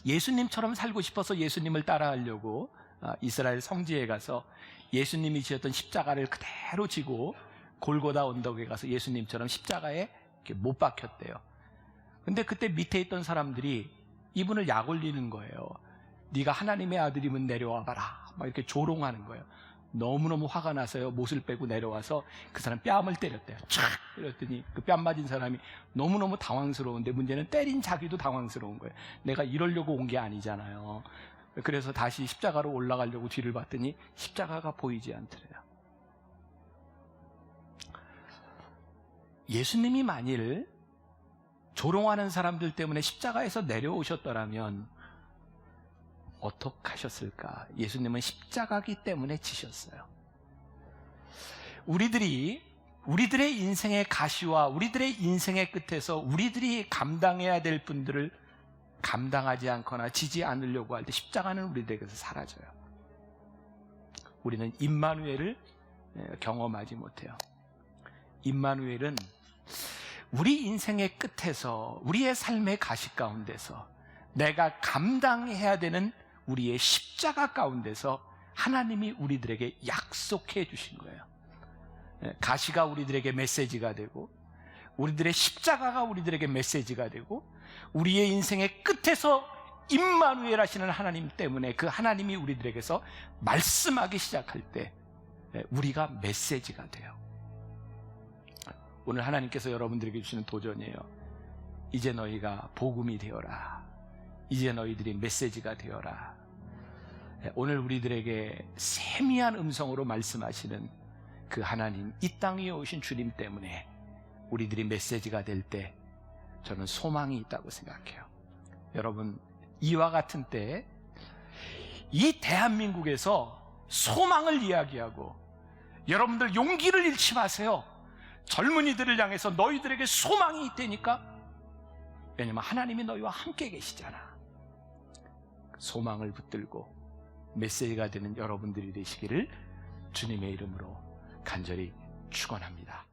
예수님처럼 살고 싶어서 예수님을 따라하려고 이스라엘 성지에 가서 예수님이 지었던 십자가를 그대로 지고 골고다 언덕에 가서 예수님처럼 십자가에 이렇게 못 박혔대요. 근데 그때 밑에 있던 사람들이 이분을 약 올리는 거예요. 네가 하나님의 아들이면 내려와 봐라, 막 이렇게 조롱하는 거예요. 너무너무 화가 나서요, 못을 빼고 내려와서 그 사람 뺨을 때렸대요. 촥 때렸더니 그 뺨 맞은 사람이 너무너무 당황스러운데, 문제는 때린 자기도 당황스러운 거예요. 내가 이러려고 온 게 아니잖아요. 그래서 다시 십자가로 올라가려고 뒤를 봤더니 십자가가 보이지 않더래요. 예수님이 만일 조롱하는 사람들 때문에 십자가에서 내려오셨더라면 어떡하셨을까? 예수님은 십자가기 때문에 지셨어요. 우리들의 인생의 가시와 우리들의 인생의 끝에서 우리들이 감당해야 될 분들을 감당하지 않거나 지지 않으려고 할 때 십자가는 우리들에게서 사라져요. 우리는 임마누엘을 경험하지 못해요. 임마누엘은 우리 인생의 끝에서, 우리의 삶의 가시 가운데서, 내가 감당해야 되는 우리의 십자가 가운데서 하나님이 우리들에게 약속해 주신 거예요. 가시가 우리들에게 메시지가 되고, 우리들의 십자가가 우리들에게 메시지가 되고, 우리의 인생의 끝에서 임마누엘 하시는 하나님 때문에 그 하나님이 우리들에게서 말씀하기 시작할 때 우리가 메시지가 돼요. 오늘 하나님께서 여러분들에게 주시는 도전이에요. 이제 너희가 복음이 되어라. 이제 너희들이 메시지가 되어라. 오늘 우리들에게 세미한 음성으로 말씀하시는 그 하나님, 이 땅에 오신 주님 때문에 우리들이 메시지가 될 때 저는 소망이 있다고 생각해요. 여러분, 이와 같은 때 이 대한민국에서 소망을 이야기하고, 여러분들 용기를 잃지 마세요. 젊은이들을 향해서 너희들에게 소망이 있다니까. 왜냐면 하나님이 너희와 함께 계시잖아. 소망을 붙들고 메시지가 되는 여러분들이 되시기를 주님의 이름으로 간절히 축원합니다.